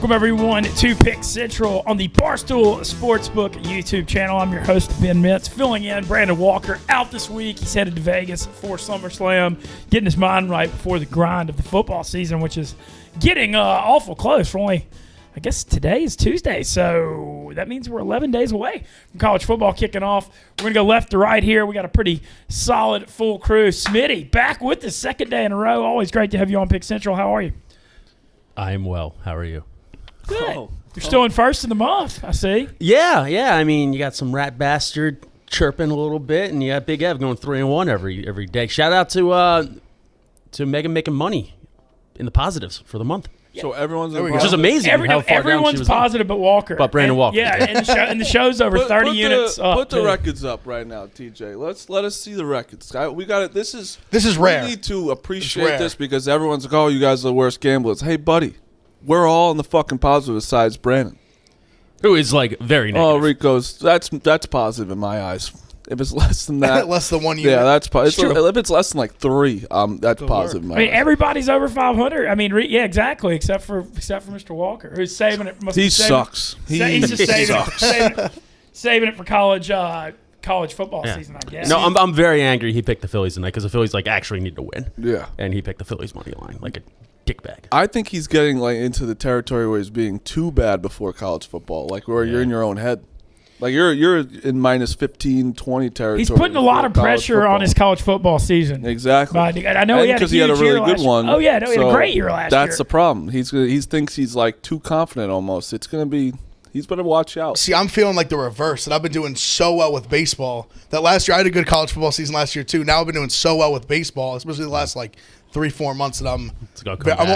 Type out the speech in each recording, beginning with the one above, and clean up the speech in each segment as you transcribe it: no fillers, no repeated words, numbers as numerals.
Welcome, everyone, to Pick Central on the Barstool Sportsbook YouTube channel. I'm your host, Ben Mitz, filling in. Brandon Walker out this week. He's headed to Vegas for SummerSlam, getting his mind right before the grind of the football season, which is getting awful close. For only, I guess today is Tuesday, so that means we're 11 days away from college football kicking off. We're going to go left to right here. We got a pretty solid, full crew. Smitty, back with the second day in a row. Always great to have you on Pick Central. How are you? I am well. How are you? Good. You're still in first of the month, I see. Yeah. I mean, you got some rat bastard chirping a little bit, and you got Big Ev going 3-1 every day. Shout out to Megan making money in the positives for the month. So everyone's which is amazing. Everyone's positive but Walker. But Brandon Walker. And the show's over 30 units up. Put the records up right now, TJ. Let us see the records. We got it. This is rare. We need to appreciate this because everyone's like, "Oh, you guys are the worst gamblers." Hey, buddy, we're all in the fucking positive besides Brandon, who is like very negative. Oh, Rico's that's positive in my eyes. If it's less than that, less than 1 unit. Yeah, that's positive. If it's less than like 3, that's positive. In my eyes. Everybody's over 500. I mean, yeah, exactly, except for Mr. Walker, who's saving it. He sucks. He's just saving it for college football season, I guess. No, I'm very angry. He picked the Phillies tonight because the Phillies actually need to win. Yeah, and he picked the Phillies money line like a dickbag. I think he's getting into the territory where he's being too bad before college football, like where you're in your own head. Like you're in minus 15, 20 territory. He's putting a lot of pressure on his college football season. Exactly. I know because he had a really good one. Oh yeah, he had a great year last year. That's the problem. He thinks he's like too confident almost. It's gonna be. He's better watch out. See, I'm feeling like the reverse, and I've been doing so well with baseball that last year I had a good college football season last year too. Now I've been doing so well with baseball, especially the last 3-4 months that I'm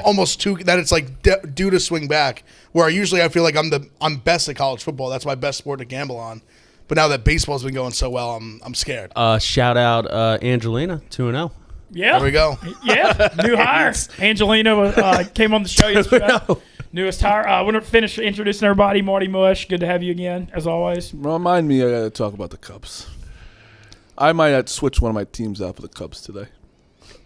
almost too that it's like due to swing back. Where usually I feel like I'm best at college football. That's my best sport to gamble on. But now that baseball's been going so well, I'm scared. Shout out Angelina 2-0. Yeah, there we go. Yeah, new hire. Angelina came on the show yesterday. Newest hire. I want to finish introducing everybody. Marty Mush, good to have you again, as always. Remind me, I got to talk about the Cubs. I might have to switch one of my teams out for the Cubs today.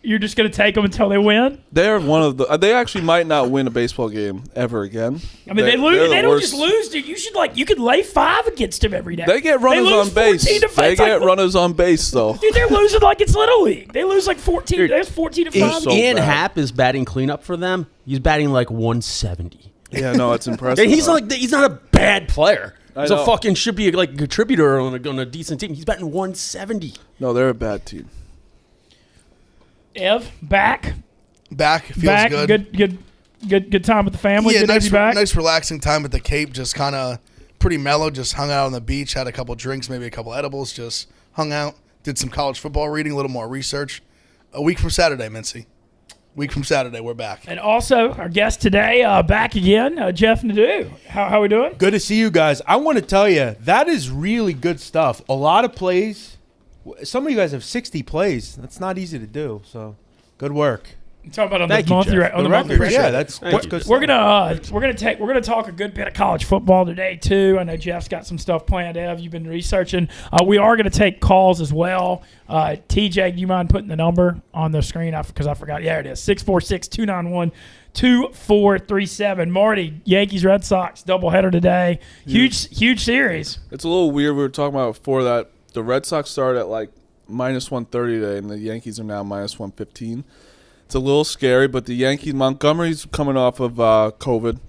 You're just going to take them until they win? They're one of the. They actually might not win a baseball game ever again. I mean, they lose. They don't just lose, dude. You could lay 5 against them every day. They get runners on base. They get runners on base, though. Dude, they're losing like it's Little League. They lose like 14. Dude, there's 14-5. Ian Happ is batting cleanup for them. He's batting like 170. Yeah, no, it's impressive. And he's not a bad player. He's a fucking should be like a contributor on a decent team. He's batting 170. No, they're a bad team. Ev, back. Feels good. Good time with the family. Yeah, good nice relaxing time at the Cape. Just kind of pretty mellow. Just hung out on the beach, had a couple drinks, maybe a couple edibles. Just hung out, did some college football reading, a little more research. A week from Saturday, Mincy. Week from Saturday, we're back. And also, our guest today, back again, Jeff Nadeau. How we doing? Good to see you guys. I want to tell you, that is really good stuff. A lot of plays. Some of you guys have 60 plays. That's not easy to do. So, good work. You're talking about on the monthly. Yeah, that's good. We're gonna talk a good bit of college football today too. I know Jeff's got some stuff planned. Ev, you've been researching. We are gonna take calls as well. TJ, do you mind putting the number on the screen? Because I forgot. Yeah, it is 646-291-2437. Marty, Yankees-Red Sox doubleheader today. Huge series. It's a little weird. We were talking about before that. The Red Sox started at like minus 130 today, and the Yankees are now minus 115. It's a little scary, but the Yankees, Montgomery's coming off of COVID.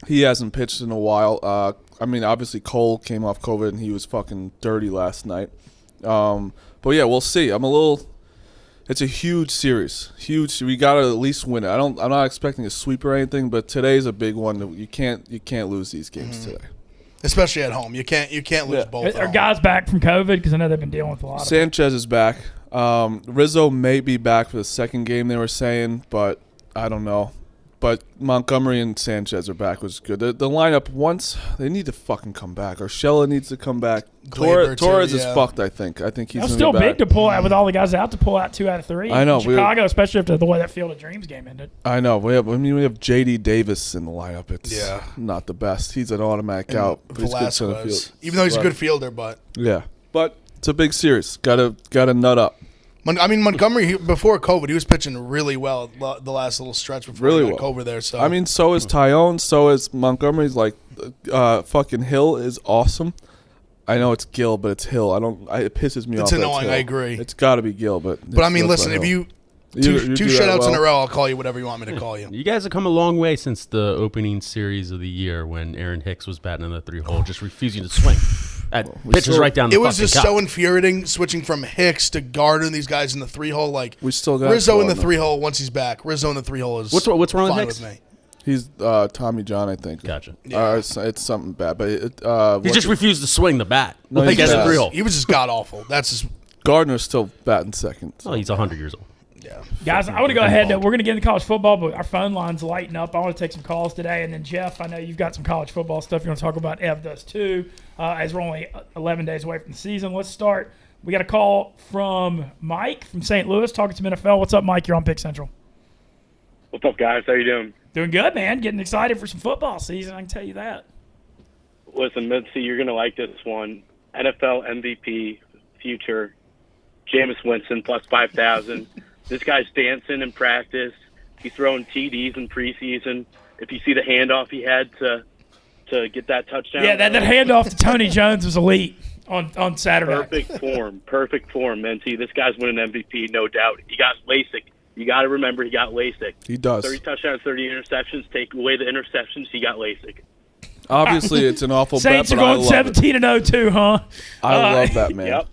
He hasn't pitched in a while. I mean, obviously Cole came off COVID, and he was fucking dirty last night. But yeah, we'll see. It's a huge series. Huge. We got to at least win it. I'm not expecting a sweep or anything, but today's a big one. You can't lose these games today. Especially at home. You can't lose both. Are guys back from COVID? Because I know they've been dealing with a lot of Sanchez is back. Rizzo may be back for the second game, they were saying, but I don't know. But Montgomery and Sanchez are back, which is good. The lineup, once they need to fucking come back. Urshela needs to come back. Torres is fucked, I think. I think he's That's still big to pull out with all the guys out to pull out 2 out of 3. I know. In Chicago, especially after the way that Field of Dreams game ended. I know. We have J.D. Davis in the lineup. It's not the best. He's an automatic out. Velasquez. Even though he's a good fielder, but yeah. But it's a big series. Gotta nut up. Montgomery before COVID, he was pitching really well the last little stretch before he got COVID there. So so is Tyone, so is Montgomery's. Like, fucking Hill is awesome. I know it's Gill, but it's Hill. It pisses me off. It's annoying. Hill. I agree. It's got to be Gill, but listen, if you two shutouts in a row, I'll call you whatever you want me to call you. You guys have come a long way since the opening series of the year when Aaron Hicks was batting in the 3-hole, just refusing to swing. Pitches right down the It was just cup. so infuriating switching from Hicks to Gardner and these guys in the 3-hole. Like, we still got Rizzo in the 3-hole once he's back. Rizzo in the 3-hole is what's wrong fine with Hicks? with me. He's Tommy John, I think. Gotcha. Yeah. It's something bad, but he just refused to swing the bat. No, Like as a does. 3-hole. He was just god awful. That's just Gardner's still batting second. Oh, he's 100 years old. yeah. Guys, I want to go ahead. We're going to get into college football, but our phone line's lighting up. I want to take some calls today. And then, Jeff, I know you've got some college football stuff you want to talk about. Ev does too, as we're only 11 days away from the season. Let's start. We got a call from Mike from St. Louis talking some NFL. What's up, Mike? You're on Pick Central. What's up, guys? How you doing? Doing good, man. Getting excited for some football season. I can tell you that. Listen, Mitzi, you're going to like this one. NFL MVP, future, Jameis Winston, plus 5,000. This guy's dancing in practice. He's throwing TDs in preseason. If you see the handoff he had to get that touchdown. Yeah, that handoff to Tony Jones was elite on Saturday. Perfect form, Minty. This guy's winning MVP, no doubt. He got LASIK. You got to remember he got LASIK. He does. 30 touchdowns, 30 interceptions. Take away the interceptions, he got LASIK. Obviously, it's an awful Saints bet, are but I going love 17-0 too, huh? I love that, man. Yep.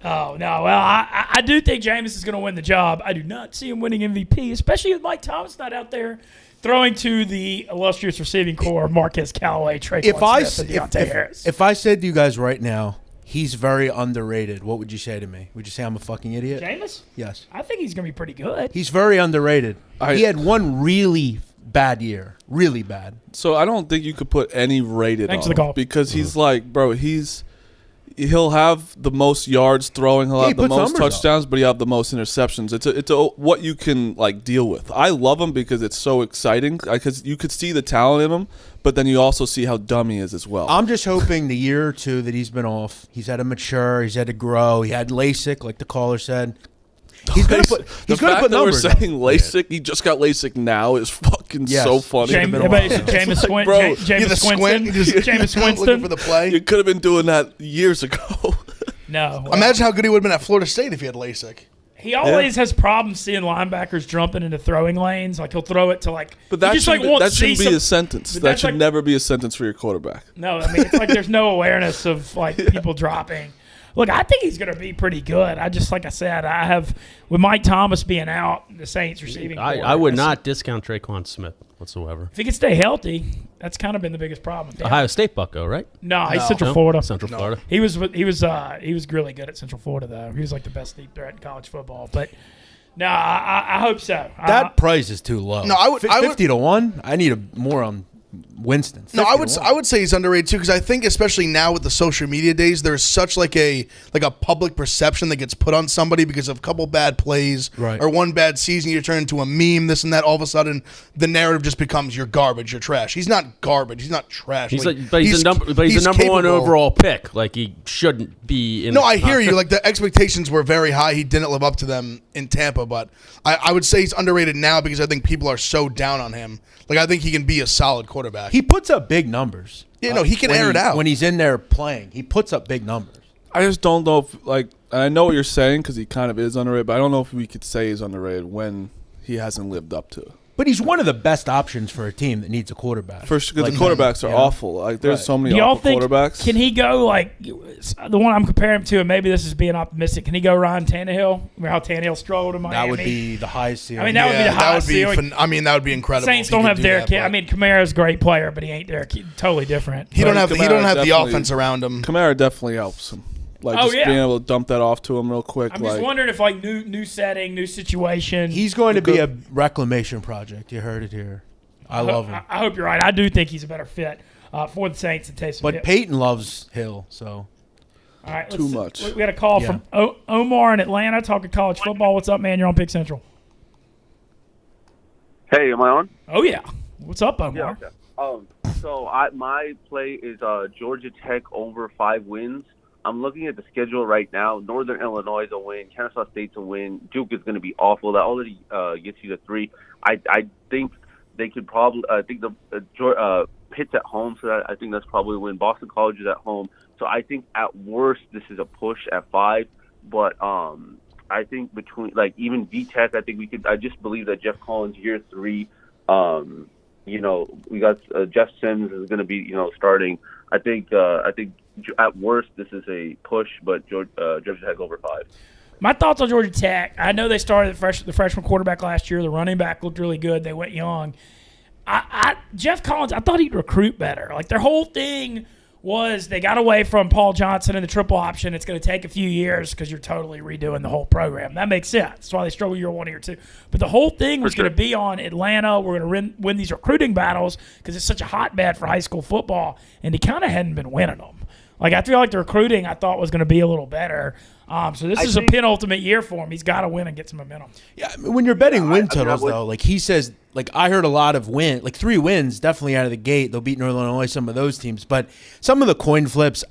Oh, no. Well, I do think Jameis is going to win the job. I do not see him winning MVP, especially with Mike Thomas not out there throwing to the illustrious receiving core of Marquez Callaway, Traquan Smith, and Deontay Harris. If I said to you guys right now, he's very underrated, what would you say to me? Would you say I'm a fucking idiot? Jameis? Yes. I think he's going to be pretty good. He's very underrated. He had one really bad year. Really bad. So I don't think you could put any rated Thanks on for the call. him because he's like, bro, he'll have the most yards throwing, he'll Yeah, have he the puts most numbers touchdowns, but he'll have the most interceptions. It's what you can like deal with. I love him because it's so exciting because you could see the talent in him, but then you also see how dumb he is as well. I'm just hoping the year or two that he's been off, he's had to mature, he's had to grow, he had LASIK, like the caller said. He's going to put the fact that numbers we're up. saying LASIK, he just got LASIK now is fucking Yes. so funny. Jameis Bro, Winston. Jameis looking for Winston. the play. You could have been doing that years ago. No. Imagine how good he would have been at Florida State if he had LASIK. He always has problems seeing linebackers jumping into throwing lanes. Like, he'll throw it to, like... But that he just, shouldn't, like, won't that shouldn't see be some- a sentence. but That that's should like- never be a sentence for your quarterback. No, I mean, it's like there's no awareness of, like, people dropping. Look, I think he's going to be pretty good. Like I said, I have, with Mike Thomas being out, the Saints receiving core, I would not discount Traquan Smith whatsoever. If he can stay healthy, that's kind of been the biggest problem. with him. Ohio State Bucko, right? No, he's No. Central No? Florida. Central Florida. He was really good at Central Florida, though. He was like the best deep threat in college football. But no, I hope so. That price is too low. No, I would- 50 to 1. I need more on Winston. No, 50 to 1. I would say he's underrated too because I think especially now with the social media days, there's such like a public perception that gets put on somebody because of a couple bad plays Right. or one bad season. You turn into a meme, this and that. All of a sudden, the narrative just becomes you're garbage, you're trash. He's not garbage. He's not trash. He's Like, he's the number capable. one overall pick. Like he shouldn't be in. No, the I hear top you. Like the expectations were very high. He didn't live up to them in Tampa, but I would say he's underrated now because I think people are so down on him. Like I think he can be a solid quarterback. He puts up big numbers. Yeah, no, he can when air it out. When he's in there playing, he puts up big numbers. I just don't know if, like, and I know what you're saying because he kind of is underrated, but I don't know if we could say he's underrated when he hasn't lived up to it. But he's one of the best options for a team that needs a quarterback. First, because Like the quarterbacks him, are you know? awful. Like, there's Right. so many Do y'all awful think, quarterbacks. can he go, like, the one I'm comparing him to, and maybe this is being optimistic, can he go Ryan Tannehill? Remember how Tannehill struggled in Miami? That would be the highest ceiling. I mean, that would be the highest ceiling. that would be incredible. Saints if he don't could have do Derrick that, Henry. I but mean, Kamara's a great player, but he ain't Derrick. Totally different. he don't have Kamara the definitely- offense around him. Kamara definitely helps him. Like, Oh, just yeah. being able to dump that off to him real quick. I'm like, just wondering if, like, new setting, new situation. He's going to be a reclamation project. You heard it here. I love him. I hope you're right. I do think he's a better fit for the Saints than Taysom Hill. But Peyton loves Hill, so. All right, Too much. We got a call Yeah. from Omar in Atlanta talking college football. What's up, man? You're on Pick Central. Hey, am I on? Oh, yeah. What's up, Omar? So my play is Georgia Tech over 5 wins. I'm looking at the schedule right now. Northern Illinois is a win. Kennesaw State's a win. Duke is going to be awful. That already gets you to 3. I think they could probably. I think the Pitt's at home, so I think that's probably a win. Boston College is at home, so I think at worst this is a push at 5. But I think between even VTech, I think we could. I just believe that Jeff Collins year 3. We got Jeff Sims is going to be starting. I think at worst this is a push, but Georgia Tech over 5. My thoughts on Georgia Tech. I know they started the freshman quarterback last year. The running back looked really good. They went young. Jeff Collins, I thought he'd recruit better. Like their whole thing was they got away from Paul Johnson and the triple option. It's going to take a few years because you're totally redoing the whole program. That makes sense. That's why they struggle year 1, year 2. But the whole thing was going to be on Atlanta. We're going to win these recruiting battles because it's such a hotbed for high school football, and he kind of hadn't been winning them. Like I feel like the recruiting I thought was going to be a little better. So this is a penultimate year for him. He's got to win and get some momentum. Yeah, when you're betting win totals, though, like he says, like I heard a lot of 3 wins definitely out of the gate. They'll beat Northern Illinois, some of those teams. But some of the coin flips,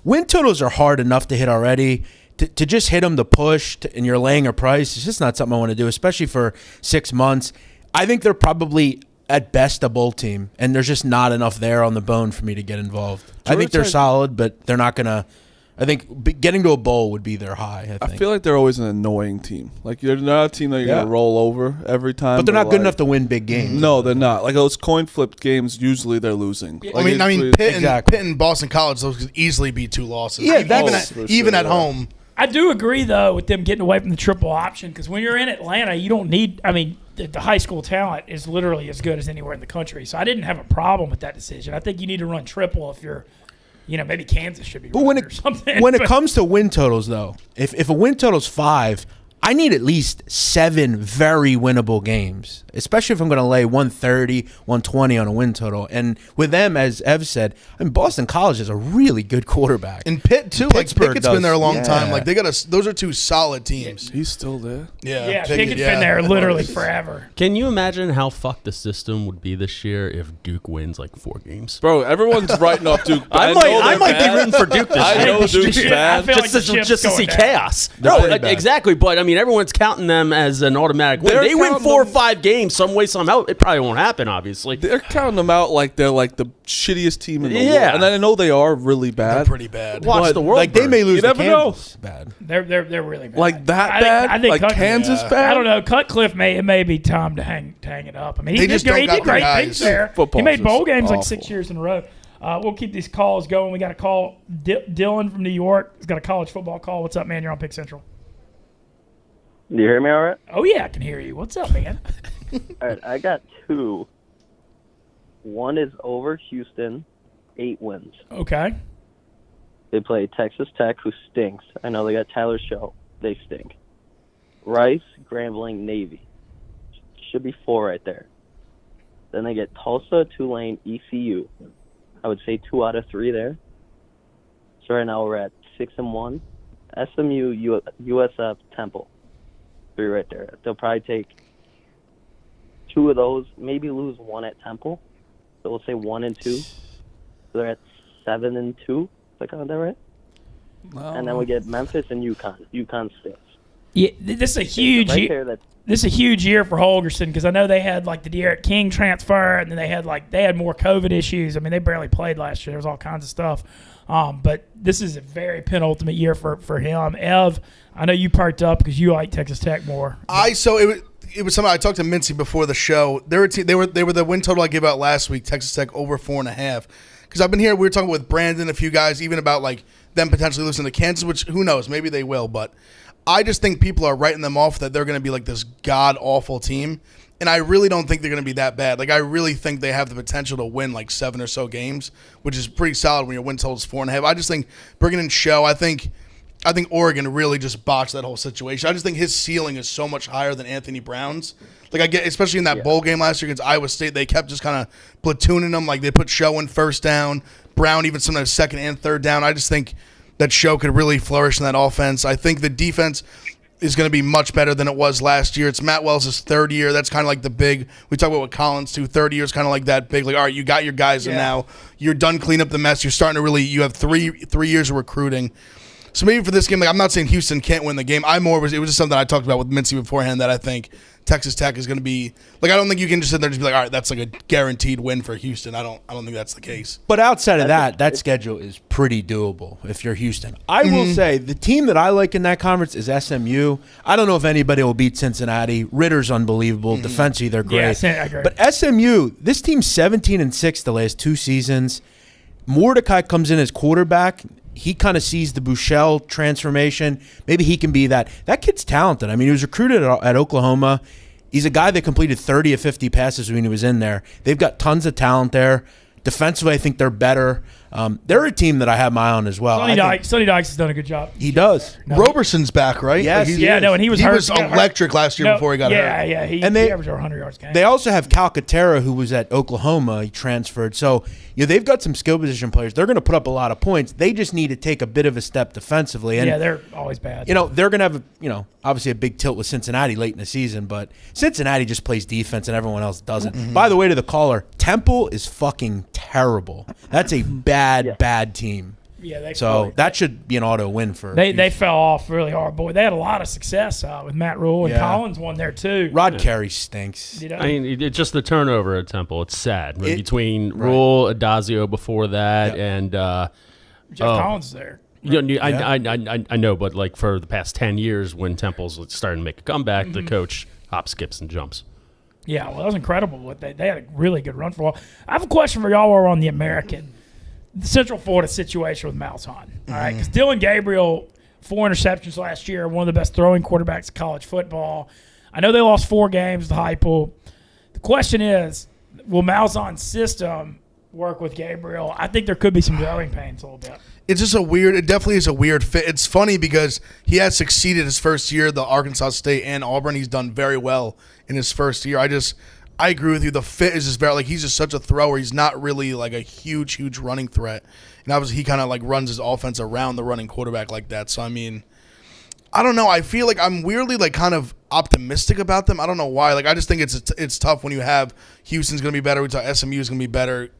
win totals are hard enough to hit already. To just hit them, the push, and you're laying a price, it's just not something I want to do, especially for 6 months. I think they're probably at best a bowl team, and there's just not enough there on the bone for me to get involved. I think they're solid, but they're not going to – I think getting to a bowl would be their high. I feel like they're always an annoying team. Like they're not a team that you're going to roll over every time. But they're not good enough to win big games. No, they're not. Like those coin flip games, usually they're losing. Yeah. Like I mean, Pitt and Boston College, those could easily be 2 losses. Yeah, even at home. I do agree, though, with them getting away from the triple option because when you're in Atlanta, you don't need – I mean, the high school talent is literally as good as anywhere in the country. So I didn't have a problem with that decision. I think you need to run triple if you're – maybe Kansas should be running or something. When it comes to win totals, though, if a win total's 5, I need at least 7 very winnable games, especially if I'm going to lay 130, 120 on a win total. And with them, as Ev said, Boston College is a really good quarterback. And Pitt, too. Pickett's been there a long time. Like they got those are 2 solid teams. He's still there. Yeah, Pickett's been there literally forever. Can you imagine how fucked the system would be this year if Duke wins 4 games? Bro, everyone's writing off Duke. I might be rooting for Duke this year. I know Duke's bad. Just to see chaos. No, exactly. But I mean, everyone's counting them as an automatic win. They win 4 or 5 games some way, somehow. It probably won't happen, obviously. They're counting them out like they're the shittiest team in the world. And I know they are really bad. They're pretty bad. Watch the world. They may lose. You never know. Bad. They're really bad. Like that bad? I think Kansas bad? I don't know. Cutcliffe may be time to hang it up. I mean, he did great things there. Football He made bowl games awful. 6 years in a row. We'll keep these calls going. We got a call. Dylan from New York has got a college football call. What's up, man? You're on Pick Central. Do you hear me all right? Oh, yeah, I can hear you. What's up, man? All right, I got 2. One is over Houston, 8 wins. Okay. They play Texas Tech, who stinks. I know they got Tyler Show. They stink. Rice, Grambling, Navy. Should be 4 right there. Then they get Tulsa, Tulane, ECU. I would say 2 out of 3 there. So right now we're at 6-1. SMU, USF, Temple. 3 right there. They'll probably take 2 of those, maybe lose 1 at Temple. So we'll say 1 and 2. So they're at 7-2. If I got that right? And then we get Memphis and UConn. UConn stinks. Yeah, this is a huge year. This is a huge year for Holgerson because I know they had the De'Aaron King transfer, and then they had more COVID issues. I mean, they barely played last year. There was all kinds of stuff. But this is a very penultimate year for him. Ev, I know you perked up because you like Texas Tech more. It was something I talked to Mincy before the show. They were the win total I gave out last week. Texas Tech over 4.5. Because I've been here. We were talking with Brandon, a few guys, even about them potentially losing to Kansas, which who knows, maybe they will. But I just think people are writing them off that they're going to be this god awful team, and I really don't think they're going to be that bad. I really think they have the potential to win 7 or so games, which is pretty solid when your win total is 4.5. I just think bringing in Show, I think Oregon really just botched that whole situation. I just think his ceiling is so much higher than Anthony Brown's. I get, especially in that bowl game last year against Iowa State, they kept just kind of platooning them. They put Show in first down, Brown even sometimes second and third down. I just think that Show could really flourish in that offense. I think the defense, is going to be much better than it was last year. It's Matt Wells' third year. That's kind of like the big. We talk about with Collins too. Third year is kind of like that big. Like, all right, you got your guys, and now you're done cleaning up the mess. You're starting to really. You have three years of recruiting. So maybe for this game, like I'm not saying Houston can't win the game. It was just something I talked about with Mincy beforehand that I think Texas Tech is going to be like. I don't think you can just sit there and just be like, all right, that's like a guaranteed win for Houston. I don't think that's the case. But outside of that schedule is pretty doable if you're Houston. I will say the team that I like in that conference is SMU. I don't know if anybody will beat Cincinnati. Ritter's unbelievable. Defensively, they're great. Yeah, I agree. But SMU, this team's 17-6 the last 2 seasons. Mordecai comes in as quarterback. He kind of sees the Buechele transformation. Maybe he can be that. That kid's talented. I mean, he was recruited at Oklahoma. He's a guy that completed 30 of 50 passes when he was in there. They've got tons of talent there. Defensively, I think they're better. They're a team that I have my eye on as well. Sonny Dykes has done a good job. He does. Roberson's back, right? Yes. And he was hurt. He was electric last year before he got hurt. Yeah. He averaged over 100 yards a game. They also have Calcaterra, who was at Oklahoma. He transferred. So, they've got some skill position players. They're going to put up a lot of points. They just need to take a bit of a step defensively. And, they're always bad. They're going to have, obviously a big tilt with Cincinnati late in the season, but Cincinnati just plays defense and everyone else doesn't. By the way, to the caller, Temple is fucking terrible. That's a bad team. Yeah, that should be an auto win for. They fell off really hard, boy. They had a lot of success with Matt Rule and Collins won there too. Rod Carey stinks. I mean, it's just the turnover at Temple. It's sad. Between Rule, Adazio before that, and Jeff Collins is there. I know, but like for the past 10 years, when Temple's starting to make a comeback, the coach hops, skips, and jumps. Yeah, well, that was incredible. They had a really good run for a while. I have a question for y'all while we're on the American. The Central Florida situation with Malzahn. All right, because Dylan Gabriel, 4 interceptions last year, one of the best throwing quarterbacks in college football. I know they lost 4 games to Heupel. The question is, will Malzahn's system work with Gabriel? I think there could be some growing pains a little bit. It's just it definitely is a weird fit. It's funny because he has succeeded his first year, the Arkansas State and Auburn. He's done very well in his first year. I agree with you. The fit is just very, like, he's just such a thrower. He's not really like a huge running threat. And obviously he kind of like runs his offense around the running quarterback like that. So, I mean, I don't know. I feel like I'm weirdly like kind of optimistic about them. I don't know why. Like, I just think it's tough when you have Houston's going to be better. We talk SMU is going to be better.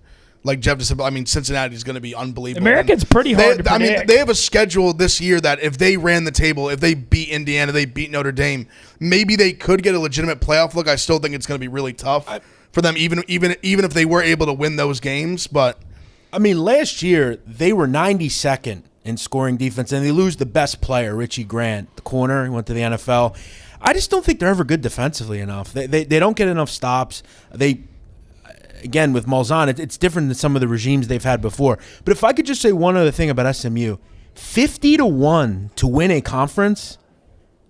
Like Jeff just said, I mean, Cincinnati is going to be unbelievable. American's pretty hard to predict. I mean, they have a schedule this year that if they ran the table, if they beat Indiana, they beat Notre Dame, maybe they could get a legitimate playoff look. I still think it's going to be really tough for them, even if they were able to win those games. But I mean, last year they were 92nd in scoring defense, and they lose the best player, Richie Grant, the corner. He went to the NFL. I just don't think they're ever good defensively enough. They don't get enough stops. Again, with Malzahn, it's different than some of the regimes they've had before. But if I could just say one other thing about SMU, 50-1 to win a conference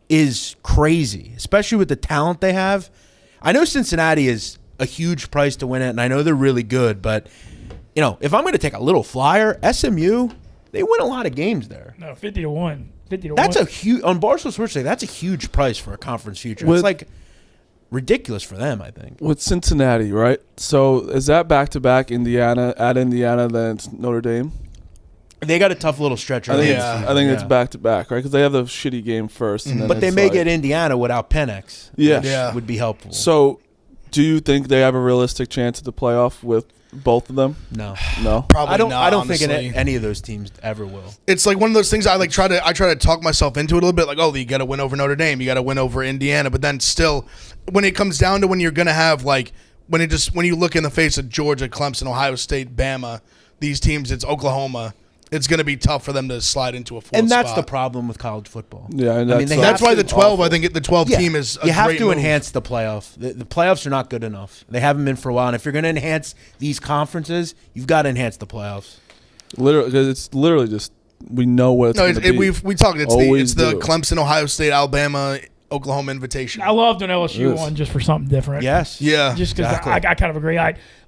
is crazy, especially with the talent they have. I know Cincinnati is a huge price to win it, and I know they're really good. But, if I'm going to take a little flyer, SMU, they win a lot of games there. No, 50-1. 50-1. That's a huge, on Barstool Sports, that's a huge price for a conference future. It's like ridiculous for them, I think. With Cincinnati, right? So is that back-to-back Indiana, then it's Notre Dame? They got a tough little stretch. I think it's back-to-back, right? Because they have the shitty game first. And then but they may get Indiana without Penix, which would be helpful. So do you think they have a realistic chance at the playoff with both of them? No. Probably not. I don't think any of those teams ever will. It's like one of those things I try to talk myself into it a little bit. Like, oh, you got to win over Notre Dame, you got to win over Indiana, but then still, when it comes down to when you're gonna have like when you look in the face of Georgia, Clemson, Ohio State, Bama, these teams, it's Oklahoma. It's going to be tough for them to slide into a fourth spot. And that's the problem with college football. Yeah, and that's why the 12. Awful. I think the 12 team is. You have to move. enhance the playoff. The playoffs are not good enough. They haven't been for a while. And if you're going to enhance these conferences, you've got to enhance the playoffs. Literally, it's literally just we know what it's going to be. We talked. It's the Clemson, Ohio State, Alabama, Oklahoma invitation. I loved when LSU won just for something different. Yes. Yeah. Just because I kind of agree.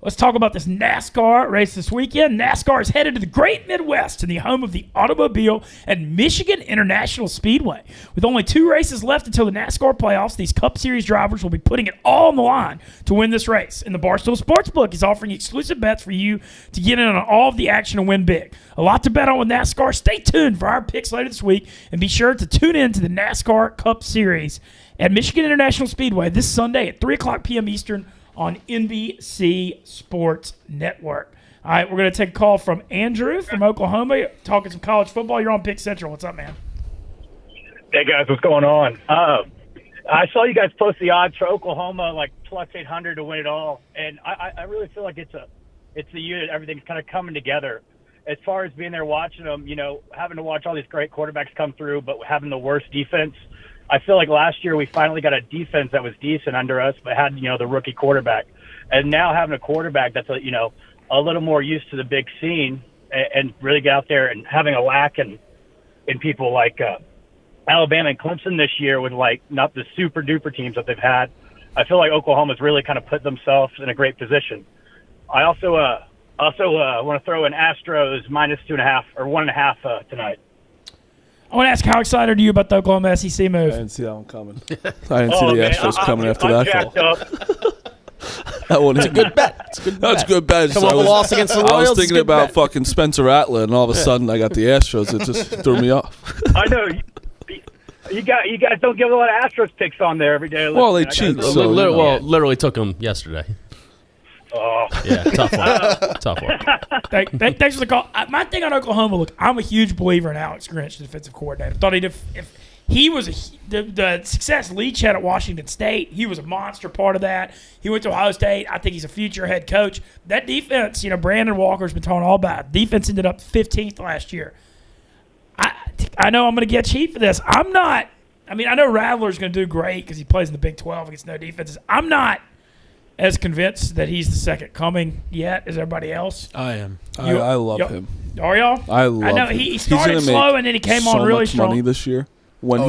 Let's talk about this NASCAR race this weekend. NASCAR is headed to the Great Midwest in the home of the automobile and Michigan International Speedway. With only 2 races left until the NASCAR playoffs, these Cup Series drivers will be putting it all on the line to win this race. And the Barstool Sportsbook is offering exclusive bets for you to get in on all of the action and win big. A lot to bet on with NASCAR. Stay tuned for our picks later this week, and be sure to tune in to the NASCAR Cup Series at Michigan International Speedway this Sunday at 3 o'clock p.m. Eastern on NBC Sports Network. All right, we're going to take a call from Andrew from Oklahoma, talking some college football. You're on Pick Central. What's up, man? Hey, guys, what's going on? I saw you guys post the odds for Oklahoma, like plus 800 to win it all, and I really feel like it's the year that everything's kind of coming together. As far as being there watching them, having to watch all these great quarterbacks come through, but having the worst defense. I feel like last year we finally got a defense that was decent under us, but had, the rookie quarterback. And now having a quarterback that's, a little more used to the big scene and really get out there and having a lack in people like Alabama and Clemson this year with, not the super-duper teams that they've had. I feel like Oklahoma's really kind of put themselves in a great position. I also want to throw in Astros minus 2.5 or 1.5 tonight. I want to ask, how excited are you about the Oklahoma SEC move? I didn't see that one coming. I didn't see the Astros coming after that call. That one hit a good bet. It's a good bet. That's a good bet. Come on, loss against the Royals. I was thinking about fucking Spencer Rattler, and all of a sudden I got the Astros. It just threw me off. I know. You guys don't give a lot of Astros picks on there every day. Well, they cheat. So, literally took them yesterday. Oh. Yeah, tough one. Tough one. Thanks for the call. My thing on Oklahoma, look, I'm a huge believer in Alex Grinch, the defensive coordinator. I thought if he was the success Leach had at Washington State, he was a monster part of that. He went to Ohio State. I think he's a future head coach. That defense, Brandon Walker's been talking all about it. Defense ended up 15th last year. I know I'm going to get cheap for this. I know Rattler's going to do great because he plays in the Big 12 against no defenses. I'm not as convinced that he's the second coming yet as everybody else. I am. I love him. Are y'all? I know him. He started slow and then he came on really strong. Money this year. When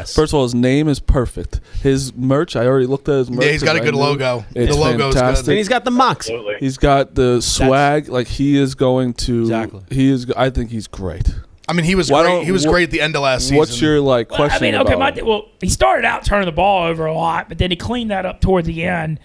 first of all, his name is perfect. His merch, I already looked at his merch. Yeah, he's got a good logo. It's the logo's fantastic. good. And he's got the mocks. He's got the swag. He is going to. Exactly. I think he's great. He was great. He was great at the end of last season. What's your question? He started out turning the ball over a lot, but then he cleaned that up toward the end.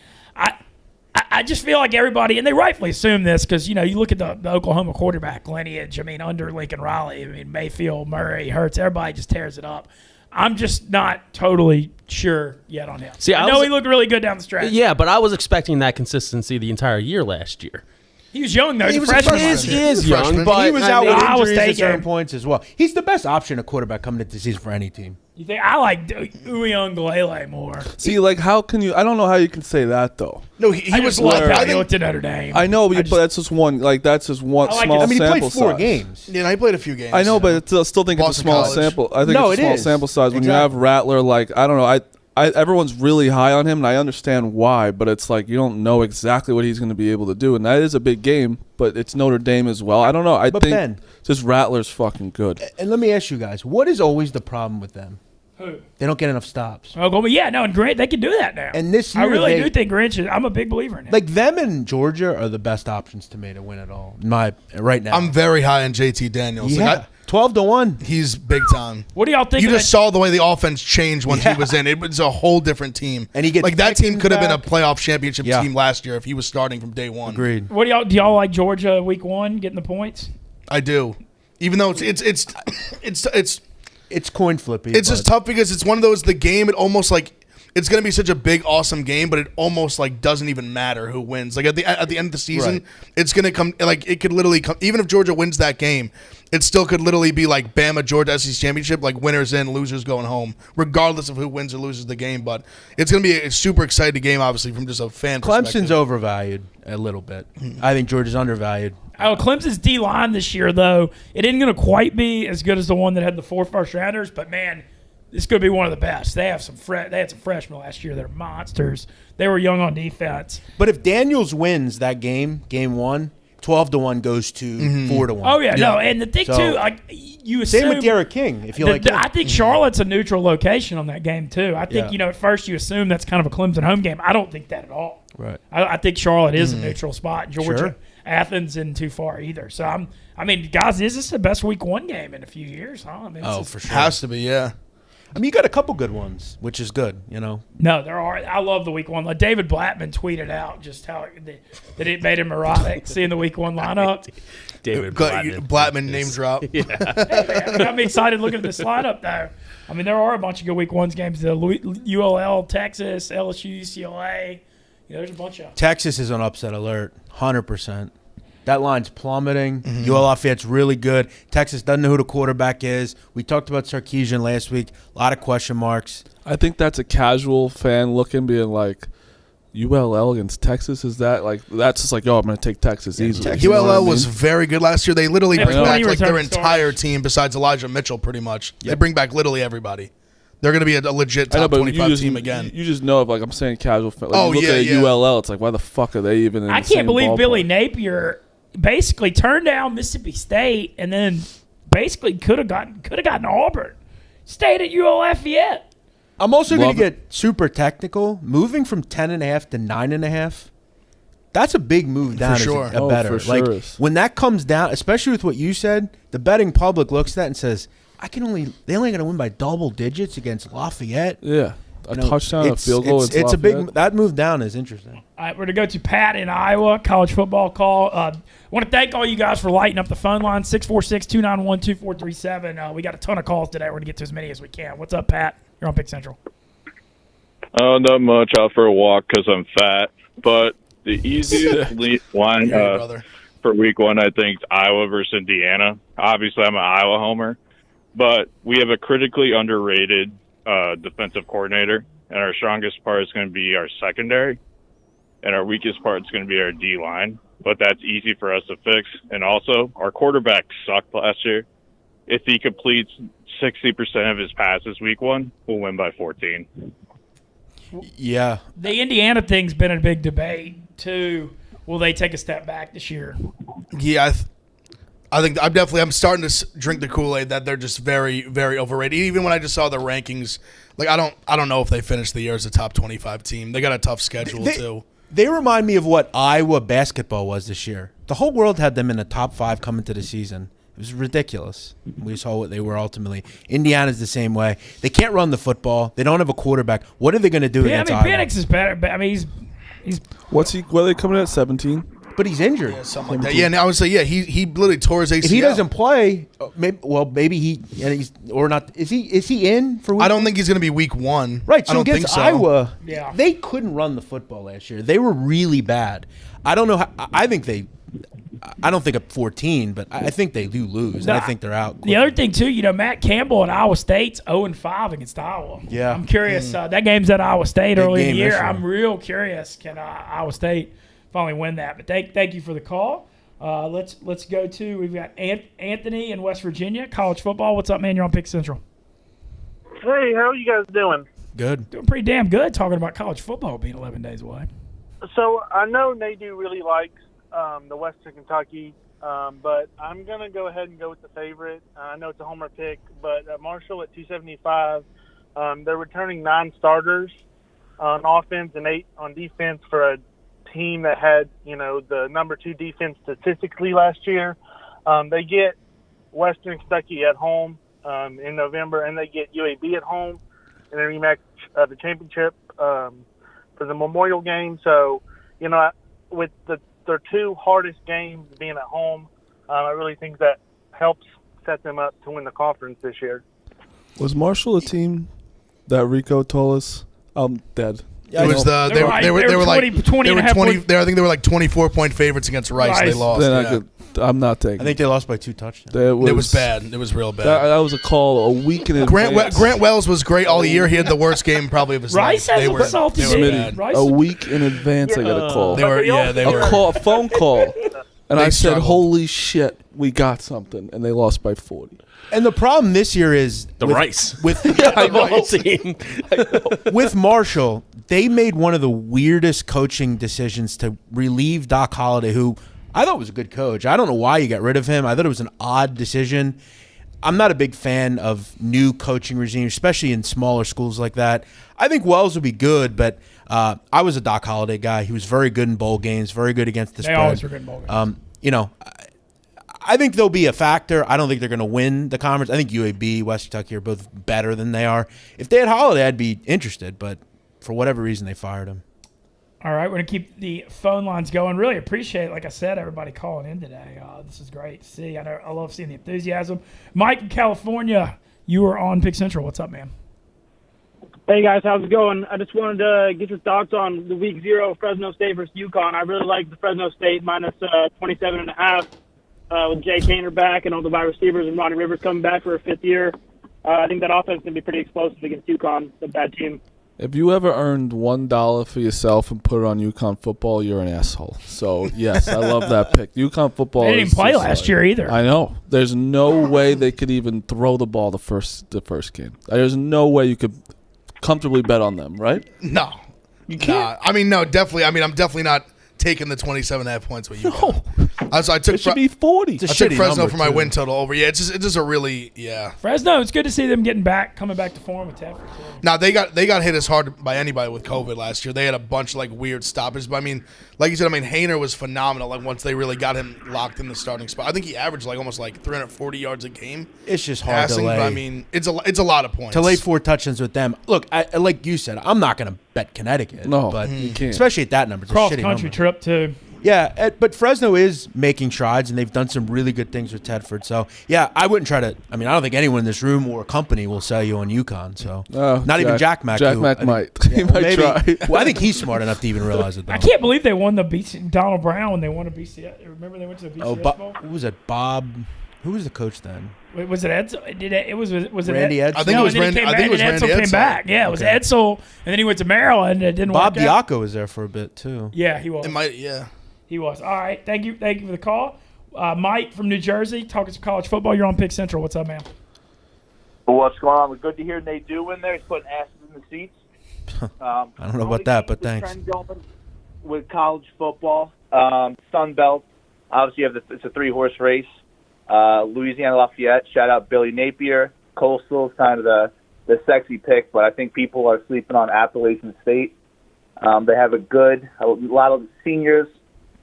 I just feel like everybody, and they rightfully assume this because, you look at the Oklahoma quarterback lineage. under Lincoln Riley, Mayfield, Murray, Hurts, everybody just tears it up. I'm just not totally sure yet on him. See, I know he looked really good down the stretch. Yeah, but I was expecting that consistency the entire year last year. He was young, though. He was a freshman. He is young, but he was out with Iowa injuries State at certain points as well. He's the best option at quarterback coming into the season for any team. You think I like Uiagalelei more? See, how can you? I don't know how you can say that though. No, he was like how he looked at Notre Dame. I know, but that's just one. That's just one small sample size. He played 4 games. Yeah, he played a few games. I know, but I still think it's a small sample. I think it's a small sample size when you have Rattler. I don't know. Everyone's really high on him, and I understand why, but it's you don't know exactly what he's going to be able to do, and that is a big game, but it's Notre Dame as well. I don't know. I think just Rattler's fucking good. And let me ask you guys, what is always the problem with them? Who? They don't get enough stops. And Grant, they can do that now. And this year, I really do think Grinch I'm a big believer in him. Them and Georgia are the best options to me to win it all. Right now. I'm very high on JT Daniels. Yeah. 12-1. He's big time. What do y'all think? You just saw the way the offense changed when he was in. It was a whole different team. And he gets that team could have been a playoff championship team last year if he was starting from day one. Agreed. What do y'all like Georgia week 1 getting the points? I do. Even though it's coin flippy. It's just tough because it's one of those the game. It almost it's going to be such a big, awesome game, but it almost doesn't even matter who wins. At the end of the season, it's going to come. It could literally come. Even if Georgia wins that game, it still could literally be Bama Georgia SEC championship, winners in, losers going home, regardless of who wins or loses the game. But it's going to be a super exciting game, obviously, from just a fan perspective. Clemson's overvalued a little bit. I think Georgia's undervalued. Clemson's D-line this year, though, it isn't going to quite be as good as the one that had the 4 first-rounders, but, man, this could be one of the best. They have they had some freshmen last year that are monsters. They were young on defense. But if Daniels wins that game 1, 12-1 goes to 4-1. Oh yeah, no, and the thing too, like you assume. Same with Derek King. If you like, I think Charlotte's a neutral location on that game too. I think at first you assume that's kind of a Clemson home game. I don't think that at all. Right. I think Charlotte is a neutral spot. Georgia, Sure. Athens isn't too far either. So I mean, guys, is this the best Week 1 game in a few years? Huh? I mean, for sure. Has to be, yeah. I mean, you got a couple good ones, which is good, you know. No, there are. I love the Week 1. Like David Blattman tweeted out just how that it made him erotic seeing the Week 1 lineup. David Blattman name drop. Hey, man, got me excited looking at this lineup though. I mean, there are a bunch of good Week 1 games. The ULL, Texas, LSU, UCLA. There's a bunch of. Texas is on upset alert, 100%. That line's plummeting. UL Lafayette's really good. Texas doesn't know who the quarterback is. We talked about Sarkisian last week. A lot of question marks. I think that's a casual fan looking, being like, ULL against Texas, is that like, that's just like, yo, I'm going to take Texas easily. ULL you know was very good last year. They literally bring back like their entire team besides Elijah Mitchell pretty much. They bring back literally everybody. They're going to be a legit top 25 team again. You just know, if like I'm saying casual fan. Like, look at ULL, it's like, why the fuck are they even in I the same can't believe ballpark? Billy Napier basically turned down Mississippi State and then basically could have gotten Auburn. Stayed at UL Lafayette. I'm also going to get super technical. Moving from 10.5 to 9.5, that's a big move down. For sure. For sure. Like when that comes down, especially with what you said, the betting public looks at that and says, they only going to win by double digits against Lafayette. Yeah. A touchdown, a field goal. It's a big. That move down is interesting. All right, we're going to go to Pat in Iowa, college football call. I want to thank all you guys for lighting up the phone line, 646-291-2437. We got a ton of calls today. We're going to get to as many as we can. What's up, Pat? You're on Pick Central. Oh, not much. Out for a walk because I'm fat. But the easiest line for Week 1, I think, is Iowa versus Indiana. Obviously, I'm an Iowa homer. But we have a critically underrated defensive coordinator, and our strongest part is going to be our secondary, and our weakest part is going to be our D-line, but that's easy for us to fix. And also, our quarterback sucked last year. If he completes 60% of his passes Week 1, we'll win by 14. Yeah. The Indiana thing's been a big debate, too. Will they take a step back this year? Yeah, I think I'm starting to drink the Kool-Aid that they're just very, very overrated. Even when I just saw the rankings, like I don't know if they finished the year as a top 25 team. They got a tough schedule too. They remind me of what Iowa basketball was this year. The whole world had them in the top 5 coming to the season. It was ridiculous. We saw what they were ultimately. Indiana's the same way. They can't run the football. They don't have a quarterback. What are they going to do against Iowa? Penix is better, but I mean he's what are they coming at 17? But he's injured. Yeah, something like that. Yeah, and I would say, he literally tore his ACL. If he doesn't play, maybe he's or not. Is he in for Week 1? I don't think he's going to be Week 1. Right, so I don't against think so. Iowa, they couldn't run the football last year. They were really bad. I don't know how. I don't think at 14, but I think they do lose. I think they're out quickly. The other thing, too, Matt Campbell at Iowa State's 0-5 against Iowa. Yeah. I'm curious. That game's at Iowa State early in the year. I'm real curious. Can Iowa State finally win that? But thank you for the call. Let's go to, we've got Anthony in West Virginia, college football. What's up, man? You're on Pick Central. Hey, how are you guys doing? Good. Doing pretty damn good, talking about college football being 11 days away. So I know Nadu really likes the Western Kentucky, but I'm going to go ahead and go with the favorite. I know it's a homer pick, but Marshall at 275. They're returning 9 starters on offense and 8 on defense for a team that had, the number 2 defense statistically last year. They get Western Kentucky at home in November, and they get UAB at home in a rematch of the championship for the Memorial game. So, with their 2 hardest games being at home, I really think that helps set them up to win the conference this year. Was Marshall a team that Rico told us? I'm dead. It was they were like 20 I think they were like 24-point favorites against Rice. They lost. Then I'm not taking. I think they lost by 2 touchdowns. It was bad. It was real bad. That was a call a week in advance. Grant Wells was great all year. He had the worst game probably of his life. Rice has a salty game. A week in advance, I got a call. They were a phone call, and I said, "Holy shit, we got something," and they lost by 40. And the problem this year is Rice with the whole team. With Marshall, they made one of the weirdest coaching decisions to relieve Doc Holliday, who I thought it was a good coach. I don't know why you got rid of him. I thought it was an odd decision. I'm not a big fan of new coaching regimes, especially in smaller schools like that. I think Wells would be good, but I was a Doc Holliday guy. He was very good in bowl games, very good against the spread. They always were good in bowl games. I think they'll be a factor. I don't think they're going to win the conference. I think UAB, West Kentucky are both better than they are. If they had Holliday, I'd be interested, but for whatever reason, they fired him. All right, we're going to keep the phone lines going. Really appreciate it. Like I said, everybody calling in today. This is great to see. I love seeing the enthusiasm. Mike in California, you are on Pick Central. What's up, man? Hey, guys. How's it going? I just wanted to get your thoughts on the Week 0 Fresno State versus UConn. I really like the Fresno State minus 27.5 with Jay Kaner back and all the wide receivers and Ronnie Rivers coming back for a fifth year. I think that offense is going to be pretty explosive against UConn. It's a bad team. If you ever earned $1 for yourself and put it on UConn football, you're an asshole. So, yes, I love that pick. UConn football. They didn't play last year either. I know. There's no way they could even throw the ball the first game. There's no way you could comfortably bet on them, right? No. You can't. No, definitely. I'm definitely not taking the 27.5 points with UConn. I took it should be 40. I took Fresno for my win total over. Yeah, it's just a really Fresno. It's good to see them coming back to form with Teffer. Now they got hit as hard by anybody with COVID last year. They had a bunch of weird stoppages. But like you said, Hainer was phenomenal. Once they really got him locked in the starting spot, I think he averaged almost 340 yards a game. It's just hard passing, to lay. But it's a lot of points to lay 4 touchdowns with them. Look, like you said, I'm not going to bet Connecticut. No, but you can't. Especially at that number. It's cross a shitty country number. trip too. Yeah, but Fresno is making strides, and they've done some really good things with Tedford. So, yeah, I wouldn't try to – I don't think anyone in this room or company will sell you on UConn. So, even Jack Mack. Jack Mack might. Yeah, he might try. Well, I think he's smart enough to even realize it, though. I can't believe they won the Donald Brown when they won a BCS. Remember they went to the BCS Bowl? Who was it? Bob – who was the coach then? Wait, was it Edsel? Was it Randy Edsel? I think it was Randy. I think it was Randy Edsel. Came back. Yeah, it was Edsel, and then he went to Maryland. And it didn't Bob work out. Diaco was there for a bit too. Yeah, he was. It might. Yeah. He was. All right. Thank you for the call. Mike from New Jersey, talking some college football. You're on Pick Central. What's up, man? What's going on? Good to hear Nate do in there. He's putting asses in the seats. I don't know about that, but thanks. Trend going with college football, Sun Belt. Obviously, it's a 3-horse race. Louisiana Lafayette. Shout out Billy Napier. Coastal is kind of the sexy pick, but I think people are sleeping on Appalachian State. They have a lot of seniors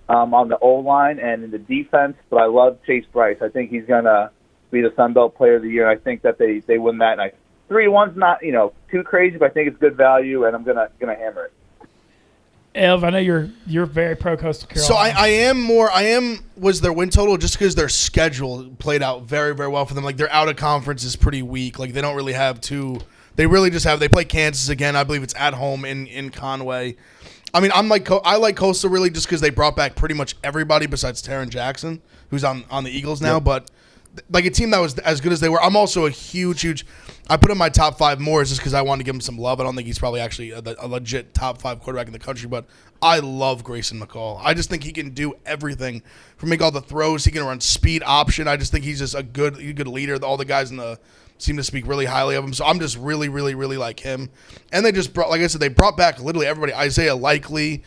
on the O-line and in the defense, but I love Chase Bryce. I think he's going to be the Sun Belt Player of the Year, and I think that they win that. And 3-1's not too crazy, but I think it's good value, and I'm gonna hammer it. Ev, I know you're very pro Coastal Carolina. So I am was their win total just because their schedule played out very, very well for them. Their out of conference is pretty weak. They don't really have they really just they play Kansas again. I believe it's at home in Conway. I like Coastal really just because they brought back pretty much everybody besides Taron Jackson, who's on the Eagles now. Yep. But a team that was as good as they were. I'm also a huge. I put in my top 5 more just because I wanted to give him some love. I don't think he's probably actually a legit top 5 quarterback in the country, but I love Grayson McCall. I just think he can do everything from make all the throws. He can run speed option. I just think he's just a good leader. All the guys seem to speak really highly of him. So I'm just really, really, really like him. And they just brought, like I said, they brought back literally everybody. Isaiah Likely,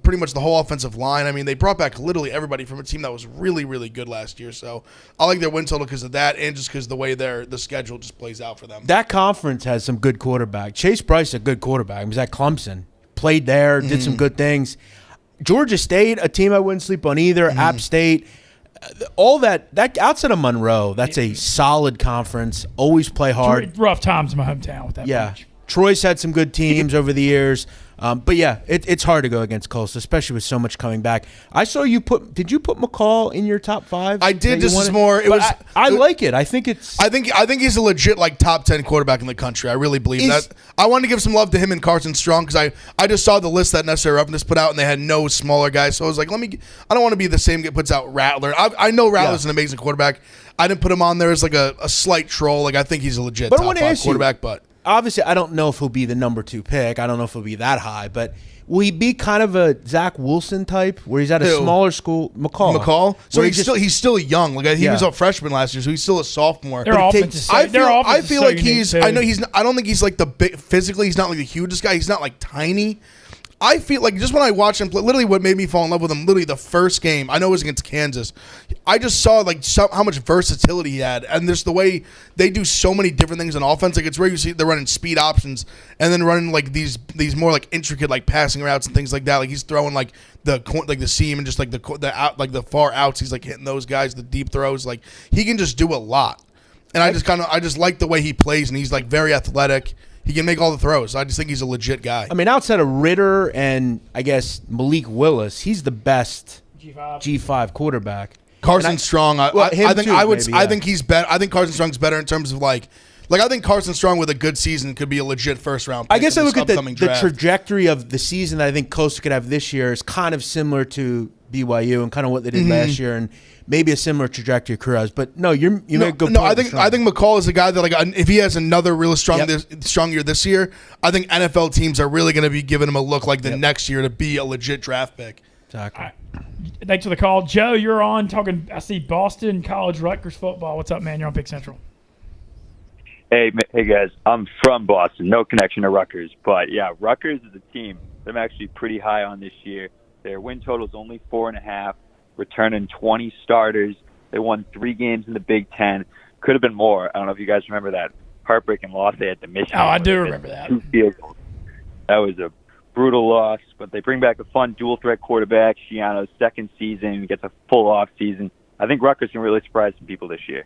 pretty much the whole offensive line. They brought back literally everybody from a team that was really, really good last year. So I like their win total because of that and just because the way the schedule just plays out for them. That conference has some good quarterback. Chase Bryce, a good quarterback. He was at Clemson. Played there, did some good things. Georgia State, a team I wouldn't sleep on either. App State. All that outside of Monroe, that's a solid conference. Always play hard. Rough times in my hometown with that bunch. Troy's had some good teams over the years. But yeah, it's hard to go against Coastal, especially with so much coming back. I saw you did you put McCall in your top 5? I did. This is more. I like it. I think he's a legit top 10 quarterback in the country. I really believe that. I wanted to give some love to him and Carson Strong because I just saw the list that Necessary Roughness put out and they had no smaller guys. So I was like, I don't want to be the same guy puts out Rattler. I know Rattler's an amazing quarterback. I didn't put him on there as a slight troll. I think he's a legit top 5 quarterback, but. Obviously, I don't know if he'll be the number 2 pick. I don't know if he'll be that high, but will he be kind of a Zach Wilson type where he's at a smaller school? McCall. So he's still young. He was a freshman last year, so he's still a sophomore. I feel like he's. I know he's. I don't think he's the big physically. He's not the hugest guy. He's not tiny. I feel like just when I watched him play, literally what made me fall in love with him, literally the first game, I know it was against Kansas, I just saw like how much versatility he had. And there's the way they do so many different things on offense. Like it's rare you see they're running speed options and then running like these more like intricate like passing routes and things like that. Like he's throwing like the seam and just like the out, like the far outs. He's like hitting those guys, the deep throws. Like he can just do a lot. And I just like the way he plays, and he's like very athletic. He can make all the throws. I just think he's a legit guy. I mean, outside of Ritter and I guess Malik Willis, he's the best G5 quarterback. Carson Strong, I think he's better. I think Carson Strong's better in terms of like I think Carson Strong with a good season could be a legit first round pick. I guess I look at the trajectory of the season that I think Coastal could have this year is kind of similar to BYU and kind of what they did last year, and maybe a similar trajectory of careers. But no, you make a good point. I think McCall is a guy that like if he has another really strong year this year, I think NFL teams are really going to be giving him a look like the next year to be a legit draft pick. Exactly. Thanks for the call, Joe. You're on talking. I see Boston College Rutgers football. What's up, man? You're on Pick Central. Hey guys. I'm from Boston. No connection to Rutgers, but yeah, Rutgers is a team that I'm actually pretty high on this year. Their win total is only 4.5. Returning 20 starters. They won 3 games in the Big Ten. Could have been more. I don't know if you guys remember that heartbreaking loss they had to Michigan. Oh, I do remember that. 2 field goals. That was a brutal loss, but they bring back a fun dual-threat quarterback. Shiano's second season, gets a full off season. I think Rutgers can really surprise some people this year.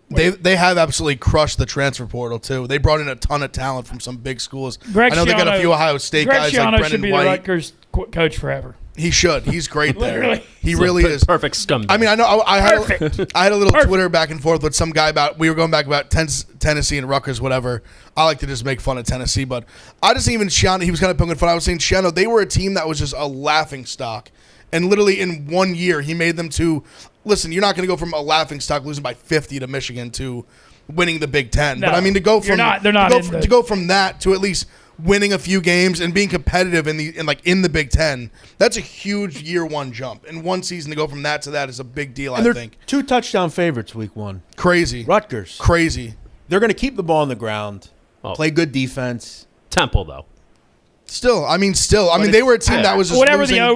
They have absolutely crushed the transfer portal too. They brought in a ton of talent from some big schools. Greg I know they got a few Ohio State guys like Brendan should be White. the Rutgers coach forever. He should. He's great there. Literally. He really is. Perfect scumbag. I mean, I know I had a little Twitter back and forth with some guy about we were going back about Tennessee and Rutgers, whatever. I like to just make fun of Tennessee, but I just even Shiano, he was kind of poking fun. I was saying Shiano, they were a team that was just a laughing stock. And literally in 1 year, he made them to listen, you're not going to go from a laughing stock losing by 50 to Michigan to winning the Big Ten. No, but I mean to go from to go from that to at least winning a few games and being competitive in the Big Ten, that's a huge year one jump. In one season to go from that to that is a big deal, and I think. 2 touchdown favorites week 1. Crazy. Rutgers. Crazy. They're going to keep the ball on the ground, play good defense. Temple, though. Still, I mean, they were a team that was just whatever losing. I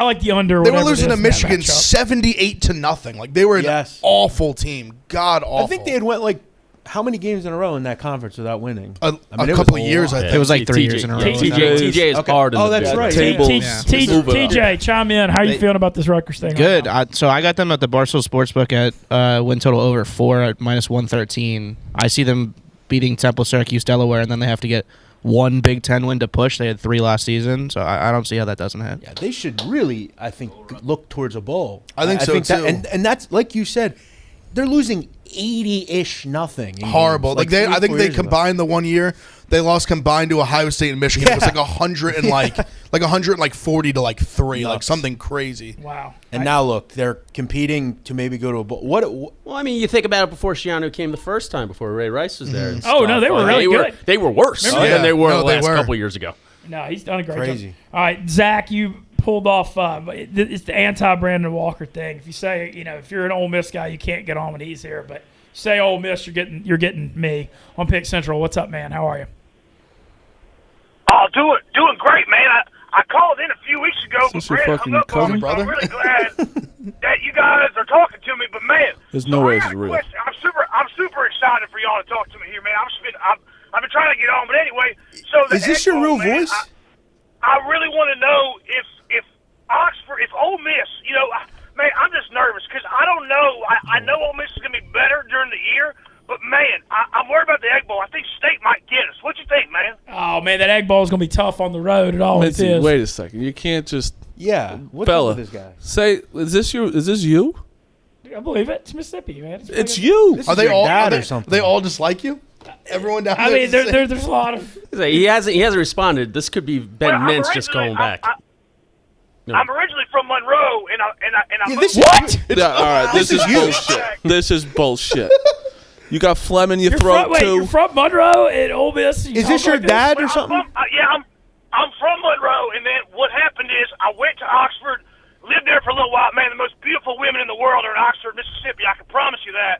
like the under. They were losing to Michigan 78-0. Like they were an awful team, god awful. I think they had went like how many games in a row in that conference without winning? A couple of years. I think it was like 3 years in a row. TJ is hard. Oh, that's right. TJ, chime in. How are you feeling about this Rutgers thing? Good. So I got them at the Barstool Sportsbook at win total over 4 at -113. I see them beating Temple, Syracuse, Delaware, and then they have to get 1 Big Ten win to push. They had 3 last season, so I don't see how that doesn't hit. Yeah, they should really, I think, look towards a bowl. I think so too. And that's like you said, they're losing 80-ish nothing. Horrible. I think they combined the 1 year. They lost combined to Ohio State and Michigan. It was like 100 and like 140 to like 3, like something crazy. Wow. And now look, they're competing to maybe go to a bowl. Well, I mean, you think about it before Shiano came the first time, before Ray Rice was there. And Oh, no, they were really good. They were worse than they were the last couple years ago. No, he's done a great Crazy. job. All right, Zach, you pulled off. It's the anti-Brandon Walker thing. If you say, if you're an Ole Miss guy, you can't get on when he's here. But say Ole Miss, you're getting me on Pick Central. What's up, man? How are you? Oh, doing great, man. I called in a few weeks ago, but Brad hung up on me. I'm really glad that you guys are talking to me. But man, there's no way it's real. I'm super excited for y'all to talk to me here, man. I've been trying to get on, but anyway. So is this your real voice? I really want to know if Oxford, if Ole Miss, man, I'm just nervous because I don't know. I know Ole Miss is going to be better during the year. But, man, I'm worried about the Egg Bowl. I think State might get us. What you think, man? Oh, man, that Egg Bowl is going to be tough on the road. It always is. Wait a second. You can't just what's up with this guy? Say, is this you? I believe it. It's Mississippi, man. It's you. Are they all or something? They all just like you? Everyone down there. I mean, there's a lot of. He hasn't responded. This could be Ben Mintz just going back. I'm originally from Monroe, and I what? All right, this is bullshit. This is bullshit. You got phlegm in your throat too. You're from Monroe and Ole Miss. Is this your dad or something? I'm from Monroe, and then what happened is I went to Oxford, lived there for a little while. Man, the most beautiful women in the world are in Oxford, Mississippi. I can promise you that.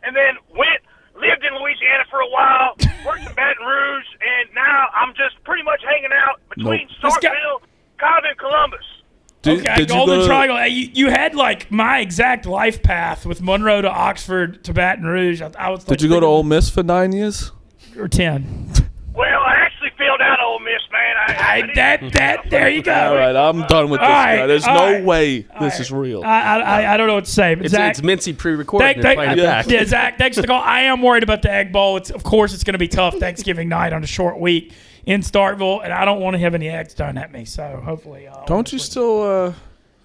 And then lived in Louisiana for a while, worked in Baton Rouge, and now I'm just pretty much hanging out Golden Triangle. You had like my exact life path with Monroe to Oxford to Baton Rouge. I was. Did you go to Ole Miss for 9 years? Or 10? Well, I actually failed out of Ole Miss, man. There you go. All right, I'm done with this guy. There's no way this is real. I don't know what to say. But Zach, it's Mincy pre-recorded. Yeah, Zach, thanks for the call. I am worried about the Egg Bowl. Of course, it's going to be tough Thanksgiving night on a short week in Starkville, and I don't want to have any eggs thrown at me. So hopefully, don't you still?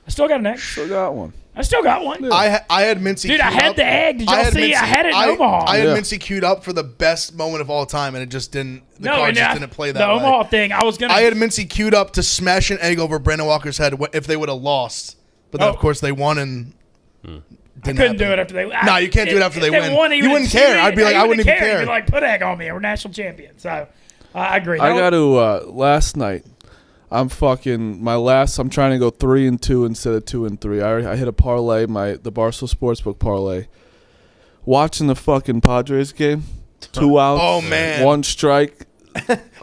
I still got an egg. Still got one. I still got one. Yeah. I had Mincy. Dude, I had the egg. Did y'all see? I had it in Omaha. I had Mincy queued up for the best moment of all time, and it just didn't. The cards just didn't play that the way. Omaha thing. I had Mincy queued up to smash an egg over Brandon Walker's head if they would have lost, but then of course they won and. I couldn't do it after they. No, you can't do it after they win. You wouldn't care. care. I'd be like, I wouldn't even care. You'd be like, put egg on me. We're national champions. So I agree. I got to last night. I'm trying to go 3-2 instead of 2-3. I hit a parlay, the Barstool Sportsbook parlay. Watching the fucking Padres game, 2 outs, oh man, 1 strike.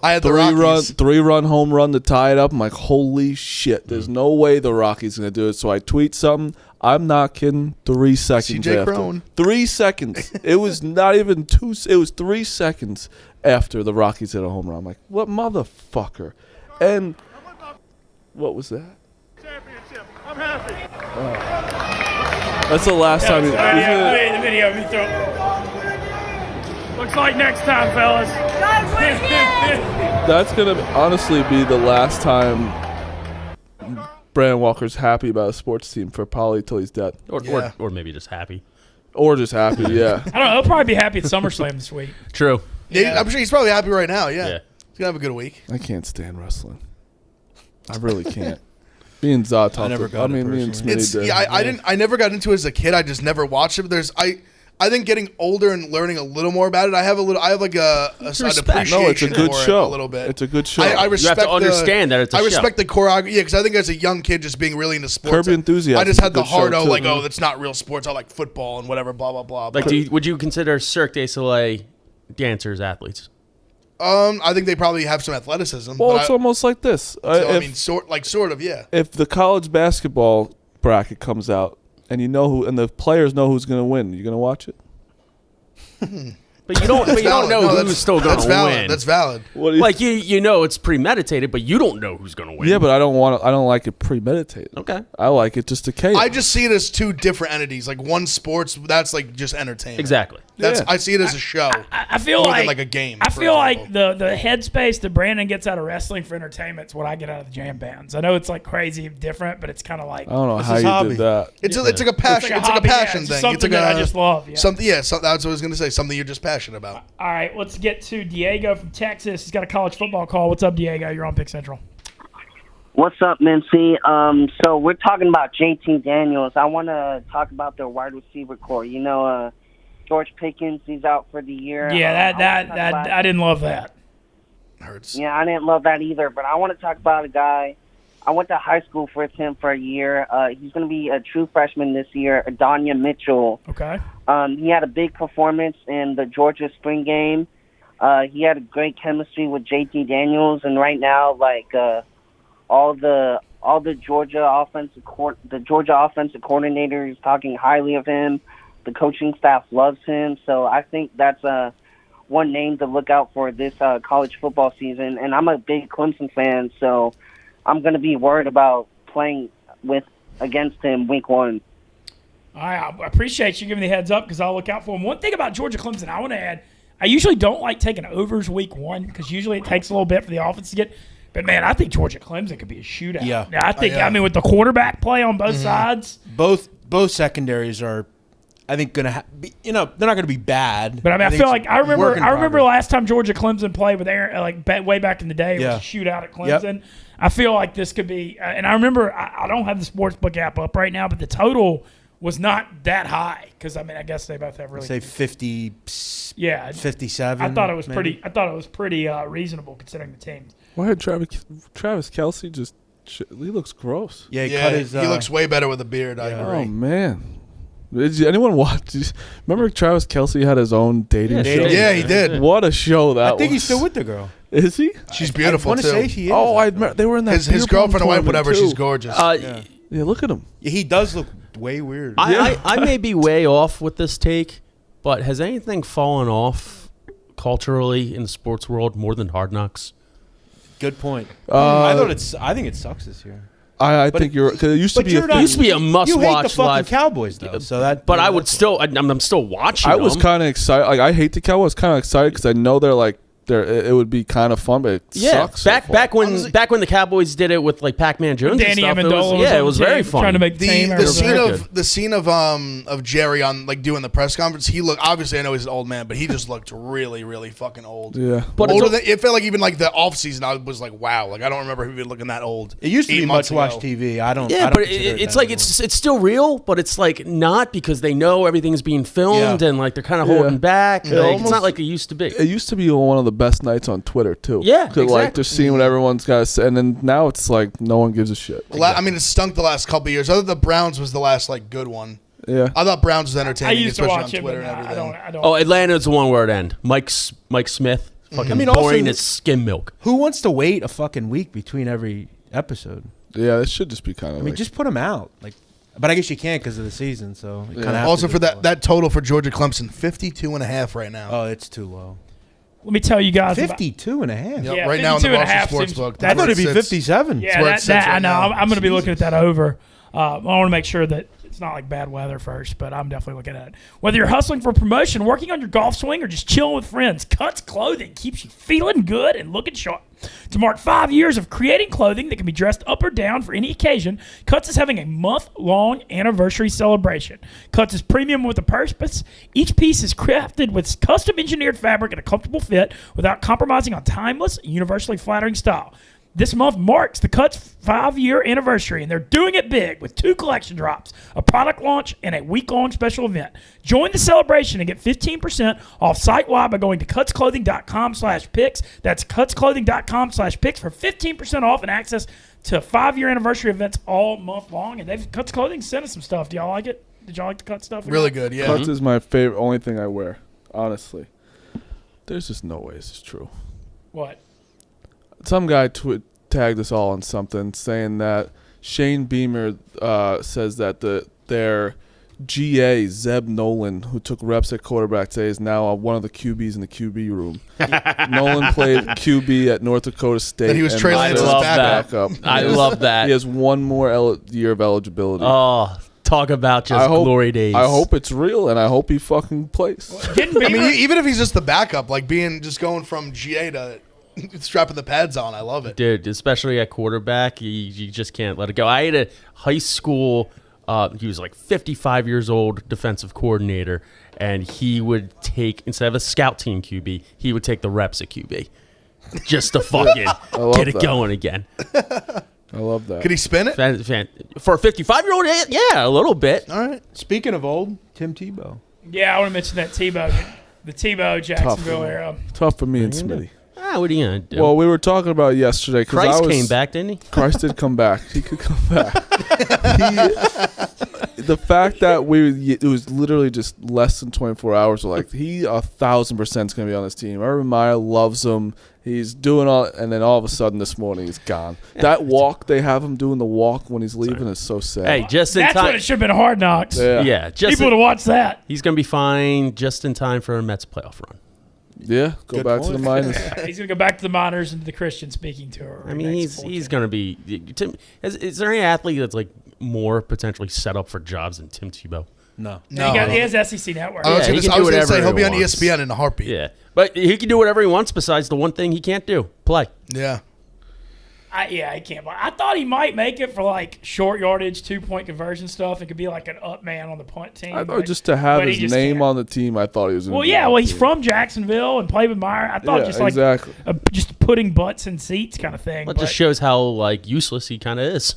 I had the Rockies. 3-run home run to tie it up. I'm like, holy shit! There's no way the Rockies gonna do it. So I tweet something. I'm not kidding. 3 seconds CJ after. Crone. 3 seconds. It was not even 2. It was 3 seconds after the Rockies hit a home run. I'm like, what motherfucker? And what was that? Championship. I'm happy. That's the last time. The video. Looks like next time, fellas. That's gonna honestly be the last time Brandon Walker's happy about a sports team for probably till he's dead, or maybe just happy, or just happy. Yeah. I don't know. He'll probably be happy at SummerSlam this week. True. Yeah, I'm sure he's probably happy right now. Yeah. He's gonna have a good week. I can't stand wrestling. I really can't. Me and Zod talked. Me and Smitty did. I never got into it as a kid. I just never watched it. But I think getting older and learning a little more about it, I have like an appreciation no, it's a good for show. it a little bit. It's a good show. I respect you have to understand that it's a show. I respect the choreography. Yeah, because I think as a young kid, just being really into sports, Curb Your Enthusiasm I just had the is a good hard show, too. that's not real sports. I like football and whatever, blah blah blah. Like, would you consider Cirque du Soleil dancers athletes? I think they probably have some athleticism. Well, it's almost like this. Sort of, yeah. If the college basketball bracket comes out and you know who, and the players know who's going to win, you going to watch it? But you don't know who's still going to win. That's valid. You know it's premeditated, but you don't know who's going to win. Yeah, but I don't like it premeditated. Okay. I like it just to chaos. I just see it as two different entities. Like one sports, that's like just entertainment. Exactly. I see it as a show. I feel more like than like a game. I feel like the headspace that Brandon gets out of wrestling for entertainment is what I get out of the jam bands. I know it's like crazy different, but it's kind of like I don't know how you did that. It's like a passion. It's like a passion thing. Something that I just love. Yeah. Something. Yeah. So that's what I was gonna say. Something you're just passionate about. All right, let's get to Diego from Texas. He's got a college football call. What's up, Diego? You're on Pick Central. What's up, Mincy? So we're talking about JT Daniels. I want to talk about their wide receiver core. You know, George Pickens, he's out for the year. Yeah, I didn't love that. Hurts. Yeah, I didn't love that either. But I want to talk about a guy. I went to high school with him for a year. He's going to be a true freshman this year, Adonai Mitchell. Okay. He had a big performance in the Georgia spring game. He had a great chemistry with JT Daniels, and right now, like all the Georgia offensive coordinator is talking highly of him. The coaching staff loves him, so I think that's one name to look out for this college football season. And I'm a big Clemson fan, so I'm going to be worried about playing against him week 1. All right, I appreciate you giving the heads up because I'll look out for him. One thing about Georgia Clemson I want to add, I usually don't like taking overs week 1 because usually it takes a little bit for the offense to get. But, man, I think Georgia Clemson could be a shootout. Yeah. I mean, with the quarterback play on both sides. Both secondaries are, I think, going to be, they're not going to be bad. But, I mean, I feel like I remember last time Georgia Clemson played with Aaron, way back in the day, it was a shootout at Clemson. Yep. I feel like this could be, and I remember, I don't have the Sportsbook app up right now, but the total was not that high because, I mean, I guess they both have really. Say 50, 57. I thought it was pretty. I thought it was pretty reasonable considering the teams. Why did Travis Kelce just? He looks gross. Yeah, he looks way better with a beard. I agree. Oh man. Did anyone watch? Remember Travis Kelce had his own dating show? Yeah, he did. What a show that was. I think he's still with the girl. Is he? She's beautiful, I want to say she is. Oh, they were in that his girlfriend or wife, whatever, too. she's gorgeous. Yeah, look at him. Yeah, he does look way weird. I may be way off with this take, but has anything fallen off culturally in the sports world more than Hard Knocks? Good point. I think it sucks this year. I think you're because it used to be a must-watch. You hate the fucking live Cowboys though, so that. But I would still. I'm still watching. I was kind of excited. Like I hate the Cowboys. Kind of excited because I know they're like it would be kind of fun, but it sucks. Back when the Cowboys did it with like Pac-Man Jones Danny and stuff. Amendola It was very fun. Trying to make the scene of Jerry on like doing the press conference. He looked obviously I know he's an old man, but he just looked really really fucking old. Yeah, but older than it felt like even like the off season. I was like wow, like I don't remember him even looking that old. It used to be much watch ago. TV. I don't. Yeah, I don't but consider it's that like anymore. it's still real, but it's like not because they know everything's being filmed and like they're kind of holding back. Like, it's not like it used to be. It used to be one of the best nights on Twitter too. Yeah, because like they're seeing what everyone's got to say, and then now it's like no one gives a shit. I mean, it stunk the last couple of years. Other than the Browns was the last like good one. Yeah, I thought Browns was entertaining. I used to especially watch on it, Twitter but and everything. I don't. Oh, Atlanta's a one-word end. Mike Smith, fucking I mean, also, boring as skim milk. Who wants to wait a fucking week between every episode? Yeah, it should just be kind of. I mean, just put them out. Like, but I guess you can't because of the season. So you kinda have Also to for do that total for Georgia Clemson 52.5 right now. Oh, it's too low. Let me tell you guys. 52.5. Yep, right now in the Barstool Sportsbook. I thought it'd be 57. Yeah, I know. I'm going to be looking at that over. I want to make sure that it's not like bad weather first, but I'm definitely looking at it. Whether you're hustling for promotion, working on your golf swing, or just chilling with friends, Cuts Clothing keeps you feeling good and looking sharp. To mark 5 years of creating clothing that can be dressed up or down for any occasion, Cuts is having a month-long anniversary celebration. Cuts is premium with a purpose. Each piece is crafted with custom-engineered fabric and a comfortable fit without compromising on timeless, universally flattering style. This month marks the Cuts 5-year anniversary, and they're doing it big with 2 collection drops, a product launch, and a week-long special event. Join the celebration and get 15% off site-wide by going to cutsclothing.com/picks. That's cutsclothing.com/picks for 15% off and access to 5-year anniversary events all month long. And Cuts Clothing sent us some stuff. Do y'all like it? Did y'all like the Cuts stuff? Really good, yeah. Cuts is my favorite, only thing I wear. Honestly, there's just no way this is true. What? Some guy tagged us all on something saying that Shane Beamer says that their GA Zeb Nolan, who took reps at quarterback today, is now one of the QBs in the QB room. Nolan played QB at North Dakota State. And he was Trey Lance's backup. I love that. He has one more year of eligibility. Oh, talk about just glory days. I hope it's real, and I hope he fucking plays. I mean, even if he's just the backup, like just going from GA to strapping the pads on, I love it. Dude, especially at quarterback, you just can't let it go. I had a high school, he was like 55 years old, defensive coordinator, and he would take, instead of a scout team QB, he would take the reps at QB just to fucking get it going again. I love that. Could he spin it? For a 55-year-old, yeah, a little bit. All right. Speaking of old, Tim Tebow. Yeah, I want to mention that Tebow, the Tebow Jacksonville era. Tough for me and Smitty. What are you going to do? Well, we were talking about it yesterday. Christ came back, didn't he? Christ did come back. He could come back. The fact that it was literally just less than 24 hours, like he 1,000% is going to be on this team. Urban Meyer loves him. He's doing all, and then all of a sudden this morning he's gone. That walk, they have him doing the walk when he's leaving is so sad. Hey, just in time. That's what it should have been Hard Knocks. Yeah. Just people would have watched that. He's going to be fine just in time for a Mets playoff run. Yeah, go back to the minors. He's going to go back to the minors and to the Christian speaking tour. I mean, he's going to be. Is there any athlete that's like more potentially set up for jobs than Tim Tebow? No. He has SEC Network. I was going to say he'll be on wants. ESPN in a heartbeat. Yeah, but he can do whatever he wants besides the one thing he can't do: play. Yeah. He can't. I thought he might make it for like short yardage, 2-point conversion stuff. It could be like an up man on the punt team. I thought just to have his name on the team, I thought he was. He's from Jacksonville and played with Meyer. I thought just putting butts in seats kind of thing. Well, it just shows how like useless he kind of is.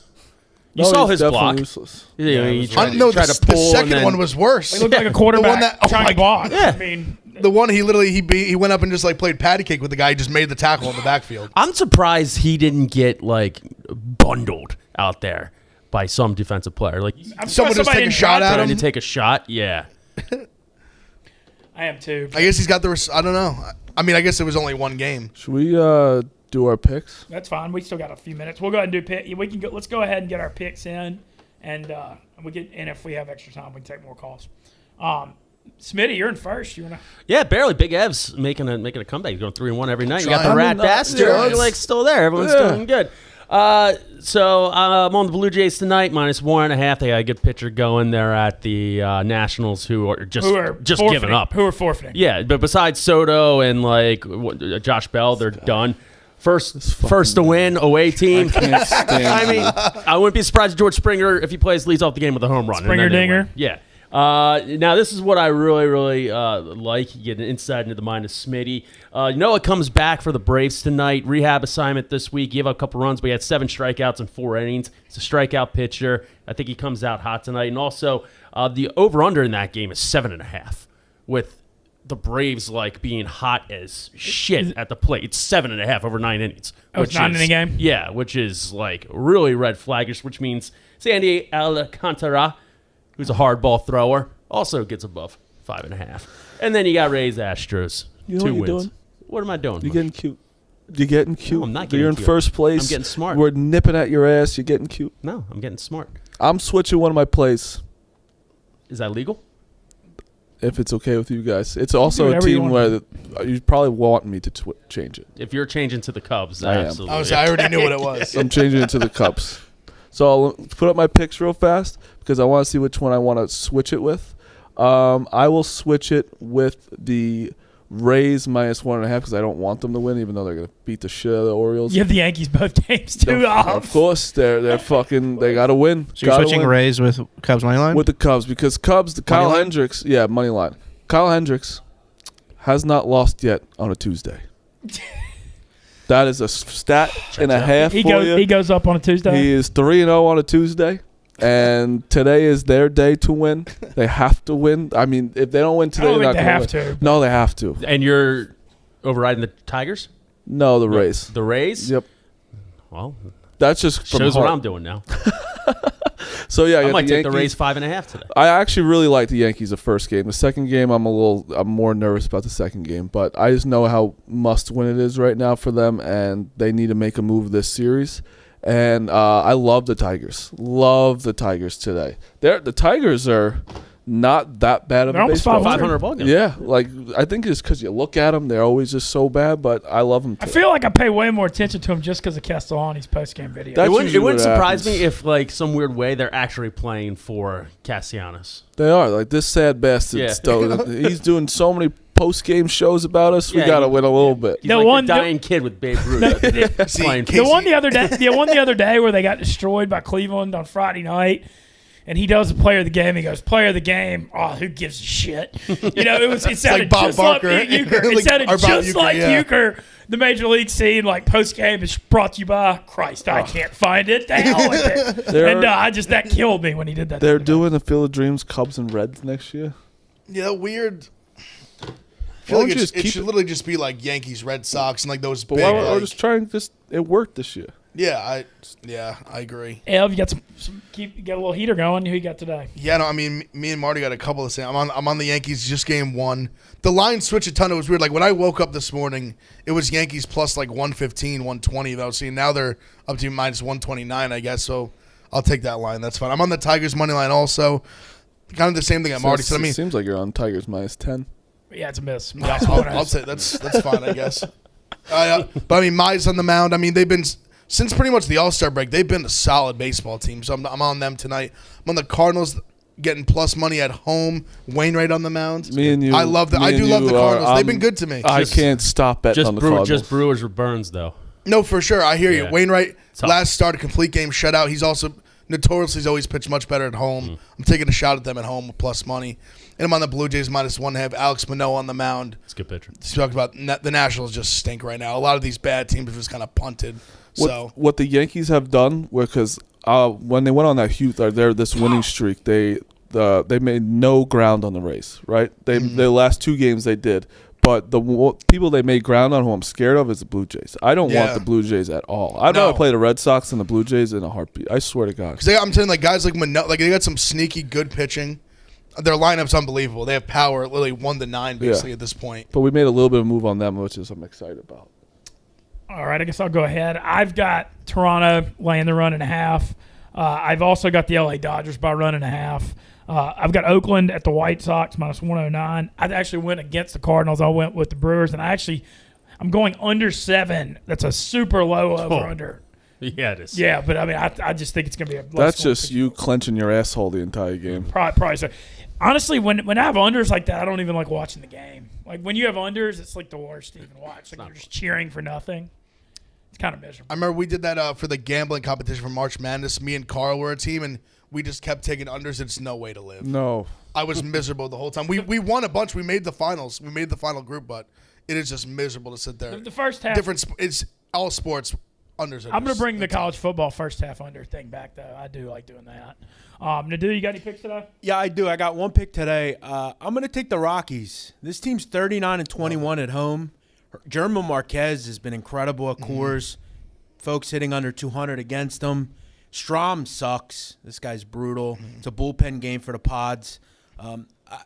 You No, saw he's his block. useless. He tried No, to the pull. second one was worse. He looked like a quarterback trying to block. Yeah. I mean, the one he literally he went up and just like played patty cake with the guy. He just made the tackle in the backfield. I'm surprised he didn't get like bundled out there by some defensive player. Like someone just take a shot at him. To take a shot, yeah. I am too. I guess he's got the. I don't know. I mean, I guess it was only one game. Should we do our picks? That's fine. We still got a few minutes. We'll go ahead and do pick. We can go. Let's go ahead and get our picks in. and if we have extra time, we can take more calls. Smitty, you're in first. You wanna? Yeah, barely. Big Ev's making a comeback. He's going 3-1 every night. You got the I Rat mean, Bastard. yes. Like still there. Everyone's doing good. So I'm on the Blue Jays tonight, -1.5. They got a good pitcher going there at the Nationals, who are just giving up. Who are forfeiting? Yeah, but besides Soto and Josh Bell, they're done. First to win, away team. I mean, I wouldn't be surprised if George Springer, if he plays, leads off the game with a home run. Springer dinger. Yeah. Now this is what I really like. You get an insight into the mind of Smitty. It comes back for the Braves tonight. Rehab assignment this week. Gave up a couple runs, but he had 7 strikeouts in 4 innings. He's a strikeout pitcher. I think he comes out hot tonight. And also, the over/under in that game is 7.5, with the Braves being hot as shit at the plate. It's 7.5 over 9 innings. Oh, it's 9 inning game? Yeah, which is really red flaggish, which means Sandy Alcantara, who's a hard ball thrower, also gets above 5.5. And then you got Rays Astros. You know 2 what you're wins. doing? What am I doing? You're getting cute. You're getting cute. No, I'm not getting You're in cute. first place. I'm getting smart. We're nipping at your ass. You're getting cute. No, I'm getting smart. I'm switching one of my plays. Is that legal? If it's okay with you guys. It's also a whatever you team want. where you probably want me to change it. If you're changing to the Cubs, I am. absolutely. I already knew what it was. I'm changing it to the Cubs. So I'll put up my picks real fast because I want to see which one I want to switch it with. I will switch it with the Rays -1.5 because I don't want them to win, even though they're going to beat the shit out of the Orioles. You have the Yankees both games too off. Of course, they're fucking. They got to win. So you're switching Rays with Cubs money line? With the Cubs because Kyle Hendricks, money line. Kyle Hendricks has not lost yet on a Tuesday. That is a stat and a half. He goes up on a Tuesday. He is 3-0 on a Tuesday, and today is their day to win. They have to win. I mean, if they don't win today, they're not they going have to win. to. No, they have to. And you're overriding the Tigers? No, the Rays. The Rays? Yep. Well, that's just from shows heart. what I'm doing now. So yeah, I might take the Yankees. Rays 5.5 today. I actually really like the Yankees the first game. The second game, I'm more nervous about the second game, but I just know how must win it is right now for them, and they need to make a move this series. And I love the Tigers. Love the Tigers today. The Tigers are not that bad of They're a almost baseball 500 ball game. Yeah, I think it's because you look at them, they're always just so bad, but I love them. I feel like I pay way more attention to him just because of Castellani's post-game video. That's It wouldn't usually what surprise happens. me if, some weird way, they're actually playing for Castellanos. They are this sad bastard. Yeah. He's doing so many post-game shows about us. We Yeah, got to win a little bit. He's the dying kid with Babe Ruth. playing for The one the other day where they got destroyed by Cleveland on Friday night, and he does the player of the game. He goes, "Player of the game." Oh, who gives a shit? It sounded like Bob just Barker. like Euchre. It sounded Or Bob just Euchre, like yeah. Euchre. The major league scene, post game, is brought to you by Christ. I can't find it. The hell with it. And that killed me when he did that. They're doing the Field of Dreams, Cubs and Reds next year. Yeah, weird. I Why feel don't like you it just keep should literally just be like Yankees, Red Sox, and those But big. why don't we just try and it worked this year? I agree. Ev, you got you got a little heater going. Who you got today? Yeah, no, I mean, me and Marty got a couple of. I'm on the Yankees. Just game 1. The line switched a ton. It was weird. When I woke up this morning, it was Yankees plus 115, 120 that I was seeing. Now they're up to -129, I guess. So I'll take that line. That's fine. I'm on the Tigers money line also. Kind of the same thing that Marty said. It seems like you're on Tigers -10. Yeah, it's a miss. I'll say that's fine, I guess. But I mean, Mize on the mound. I mean, they've been since pretty much the All-Star break. They've been a solid baseball team. So I'm on them tonight. I'm on the Cardinals, getting plus money at home. Wainwright on the mound. Me and you. I love that. I do love the Cardinals. They've been good to me. I can't stop betting on the Cardinals. Just Brewers or Burns, though. No, for sure. I hear you. Yeah. Wainwright Tough. last start, a complete game shutout. He's also notoriously always pitched much better at home. I'm taking a shot at them at home with plus money. And I'm on the Blue Jays -1.5. Alex Manoah on the mound. It's a good pitcher. Talk about the Nationals just stink right now. A lot of these bad teams have just kind of punted. What the Yankees have done, because when they went on that huge, this winning streak, they made no ground on the Rays, right? The last 2 games they did. But the people they made ground on, who I'm scared of, is the Blue Jays. I don't want the Blue Jays at all. I'd rather play the Red Sox than the Blue Jays in a heartbeat. I swear to God. Because I'm telling you, guys like Manoah, they got some sneaky good pitching. Their lineup's unbelievable. They have power, literally 1-9 basically at this point. But we made a little bit of move on them, which I'm excited about. All right, I guess I'll go ahead. I've got Toronto laying the 1.5. I've also got the LA Dodgers by 1.5. I've got Oakland at the White Sox minus 109. I actually went against the Cardinals. I went with the Brewers, and I'm going under 7. That's a super low over-under. Yeah, it is. Yeah, but I mean, I just think it's going to be a. That's just you clenching your asshole the entire game. Probably so. Honestly, when I have unders like that, I don't even like watching the game. Like when you have unders, it's like the worst to even watch. Like you're just cheering for nothing. It's kind of miserable. I remember we did that for the gambling competition for March Madness. Me and Carl were a team, and we just kept taking unders. It's no way to live. No. I was miserable the whole time. We won a bunch. We made the finals. We made the final group, but it is just miserable to sit there. The first half. It's all sports. Unders. I'm going to bring the college football first half under thing back, though. I do like doing that. Nadu, you got any picks today? Yeah, I do. I got one pick today. I'm going to take the Rockies. This team's 39-21 at home. German Marquez has been incredible at Coors. Folks hitting under 200 against him. Strom sucks. This guy's brutal. It's a bullpen game for the Pods.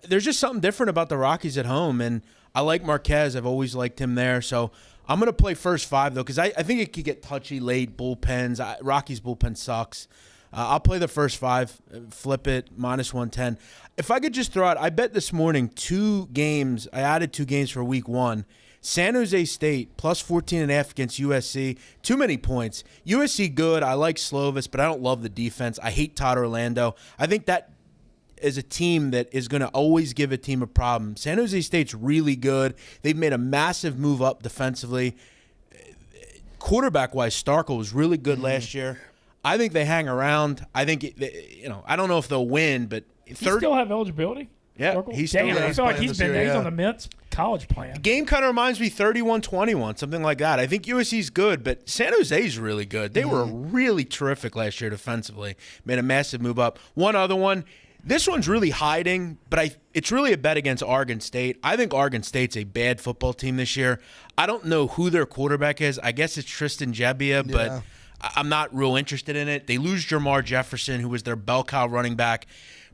There's just something different about the Rockies at home, and I like Marquez. I've always liked him there, so I'm going to play first 5, though, because I think it could get touchy late bullpens. Rockies' bullpen sucks. I'll play the first 5, flip it, minus 110. If I could just throw out, I bet this morning 2 games. I added 2 games for week 1. San Jose State, plus 14.5 against USC. Too many points. USC good. I like Slovis, but I don't love the defense. I hate Todd Orlando. I think that is a team that is going to always give a team a problem. San Jose State's really good. They've made a massive move up defensively. Quarterback-wise, Starkel was really good last year. I think they hang around. I think, I don't know if they'll win, but Does he still have eligibility? Yeah, Starkel? he's still I feel like he's yeah. on the Mets college plan. Game kind of reminds me 31-21, something like that. I think USC's good, but San Jose's really good. They were really terrific last year defensively. Made a massive move up. One other one. This one's really hiding, but it's really a bet against Oregon State. I think Oregon State's a bad football team this year. I don't know who their quarterback is. I guess it's Tristan Gebbia, but I'm not real interested in it. They lose Jamar Jefferson, who was their bell cow running back.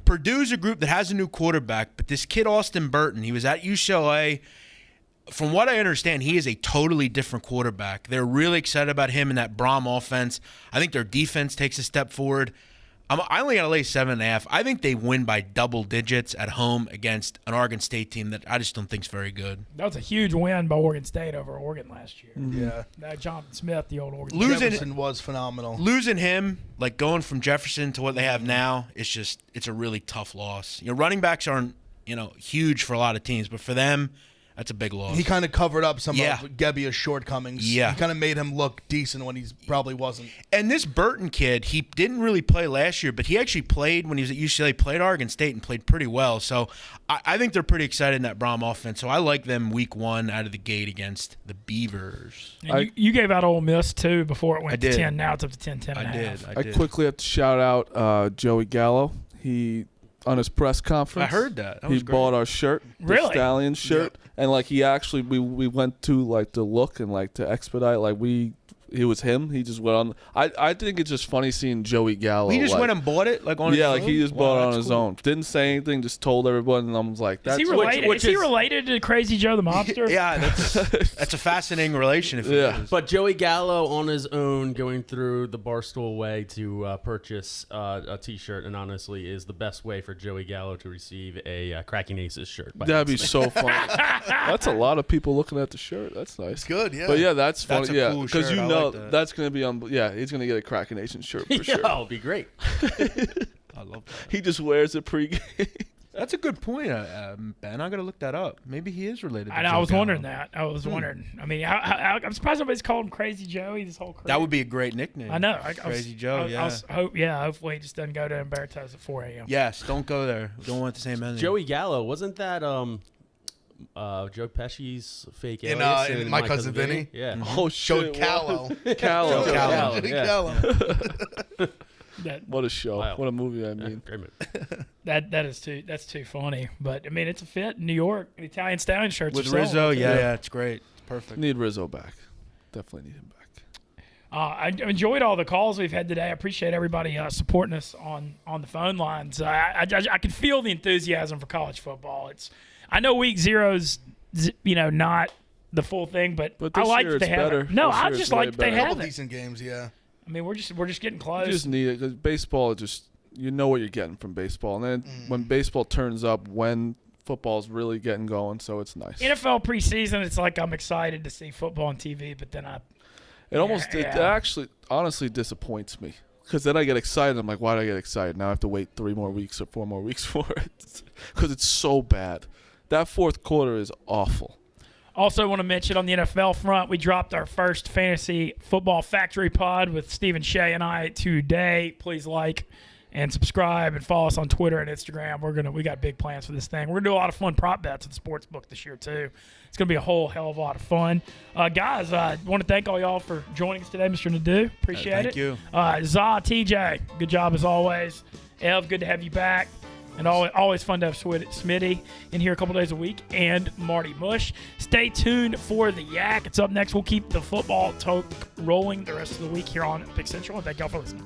Purdue's a group that has a new quarterback, but this kid, Austin Burton, he was at UCLA. From what I understand, he is a totally different quarterback. They're really excited about him in that Brom offense. I think their defense takes a step forward. I only got to lay 7.5. I think they win by double digits at home against an Oregon State team that I just don't think is very good. That was a huge win by Oregon State over Oregon last year. Yeah. Jonathan Smith, the old Oregon Jefferson was phenomenal. Losing him, like going from Jefferson to what they have now, it's a really tough loss. Running backs aren't, huge for a lot of teams, but for them, that's a big loss. He kind of covered up some of Gebbia's shortcomings. Yeah. He kind of made him look decent when he probably wasn't. And this Burton kid, he didn't really play last year, but he actually played when he was at UCLA, played Oregon State, and played pretty well. So I think they're pretty excited in that Brom offense. So I like them week 1 out of the gate against the Beavers. And you gave out Ole Miss, too, before it went to 10. Now it's up to 10, I did. I quickly have to shout out Joey Gallo. He on his press conference. I heard that. He bought our shirt, the Stallion shirt, and he actually we went to to look and to expedite. It was him. He just went on. I think it's just funny seeing Joey Gallo. He just went and bought it on his own? he just bought it on his own. Didn't say anything. Just told everyone, and I was like, "That's." Is he related? Is he related to Crazy Joe the Mobster? Yeah, that's a fascinating relation. If it is. But Joey Gallo on his own, going through the Barstool way to purchase a T-shirt, and honestly, is the best way for Joey Gallo to receive a Cracking Aces shirt. That'd be so funny. That's a lot of people looking at the shirt. That's nice. Good, yeah. But yeah, that's funny. That's a cool because shirt. that's going to be on. Yeah, he's going to get a Cracking Nation shirt for sure. It'll be great. I love that. He just wears it pregame. That's a good point, Ben. I got to look that up. Maybe he is related. I know. I was wondering that. I was wondering. I mean, I'm surprised nobody's called him Crazy Joey this whole career. That would be a great nickname. I know. Crazy Joe. Hopefully he just doesn't go to Umberto's at 4 a.m. Yes, don't go there. Don't want the same ending. Joey Gallo, wasn't that Joe Pesci's fake in alias in My Cousin Vinny? Yeah. Oh shit. Callow. Callow. Yeah. What a show! Wow. What a movie! I mean, that's too funny. But I mean, it's a fit. New York, the Italian Stallion shirts with are Rizzo. Yeah, it's great. It's perfect. Need Rizzo back. Definitely need him back. I enjoyed all the calls we've had today. I appreciate everybody supporting us on the phone lines. I can feel the enthusiasm for college football. I know week 0's not the full thing, but I like that they have it. No, I just like that they have it. Decent games, yeah. I mean, we're just getting close. You just need it because baseball you know what you're getting from baseball, and then when baseball turns up, when football's really getting going, so it's nice. NFL preseason, it's like I'm excited to see football on TV, but then it actually honestly disappoints me because then I get excited. I'm like, why did I get excited? Now I have to wait 3 more weeks or 4 more weeks for it because it's so bad. That fourth quarter is awful. Also want to mention on the NFL front, we dropped our first fantasy football factory pod with Stephen Shea and I today. Please like and subscribe and follow us on Twitter and Instagram. We got big plans for this thing. We're gonna do a lot of fun prop bets at the sports book this year too. It's gonna be a whole hell of a lot of fun. Guys, I want to thank all y'all for joining us today, Mr. Nadeau. Appreciate it. Thank you. Zah, TJ, good job as always. Ev, good to have you back. And always fun to have Smitty in here a couple days a week, and Marty Mush. Stay tuned for the Yak. It's up next. We'll keep the football talk rolling the rest of the week here on Pick Central. And thank y'all for listening.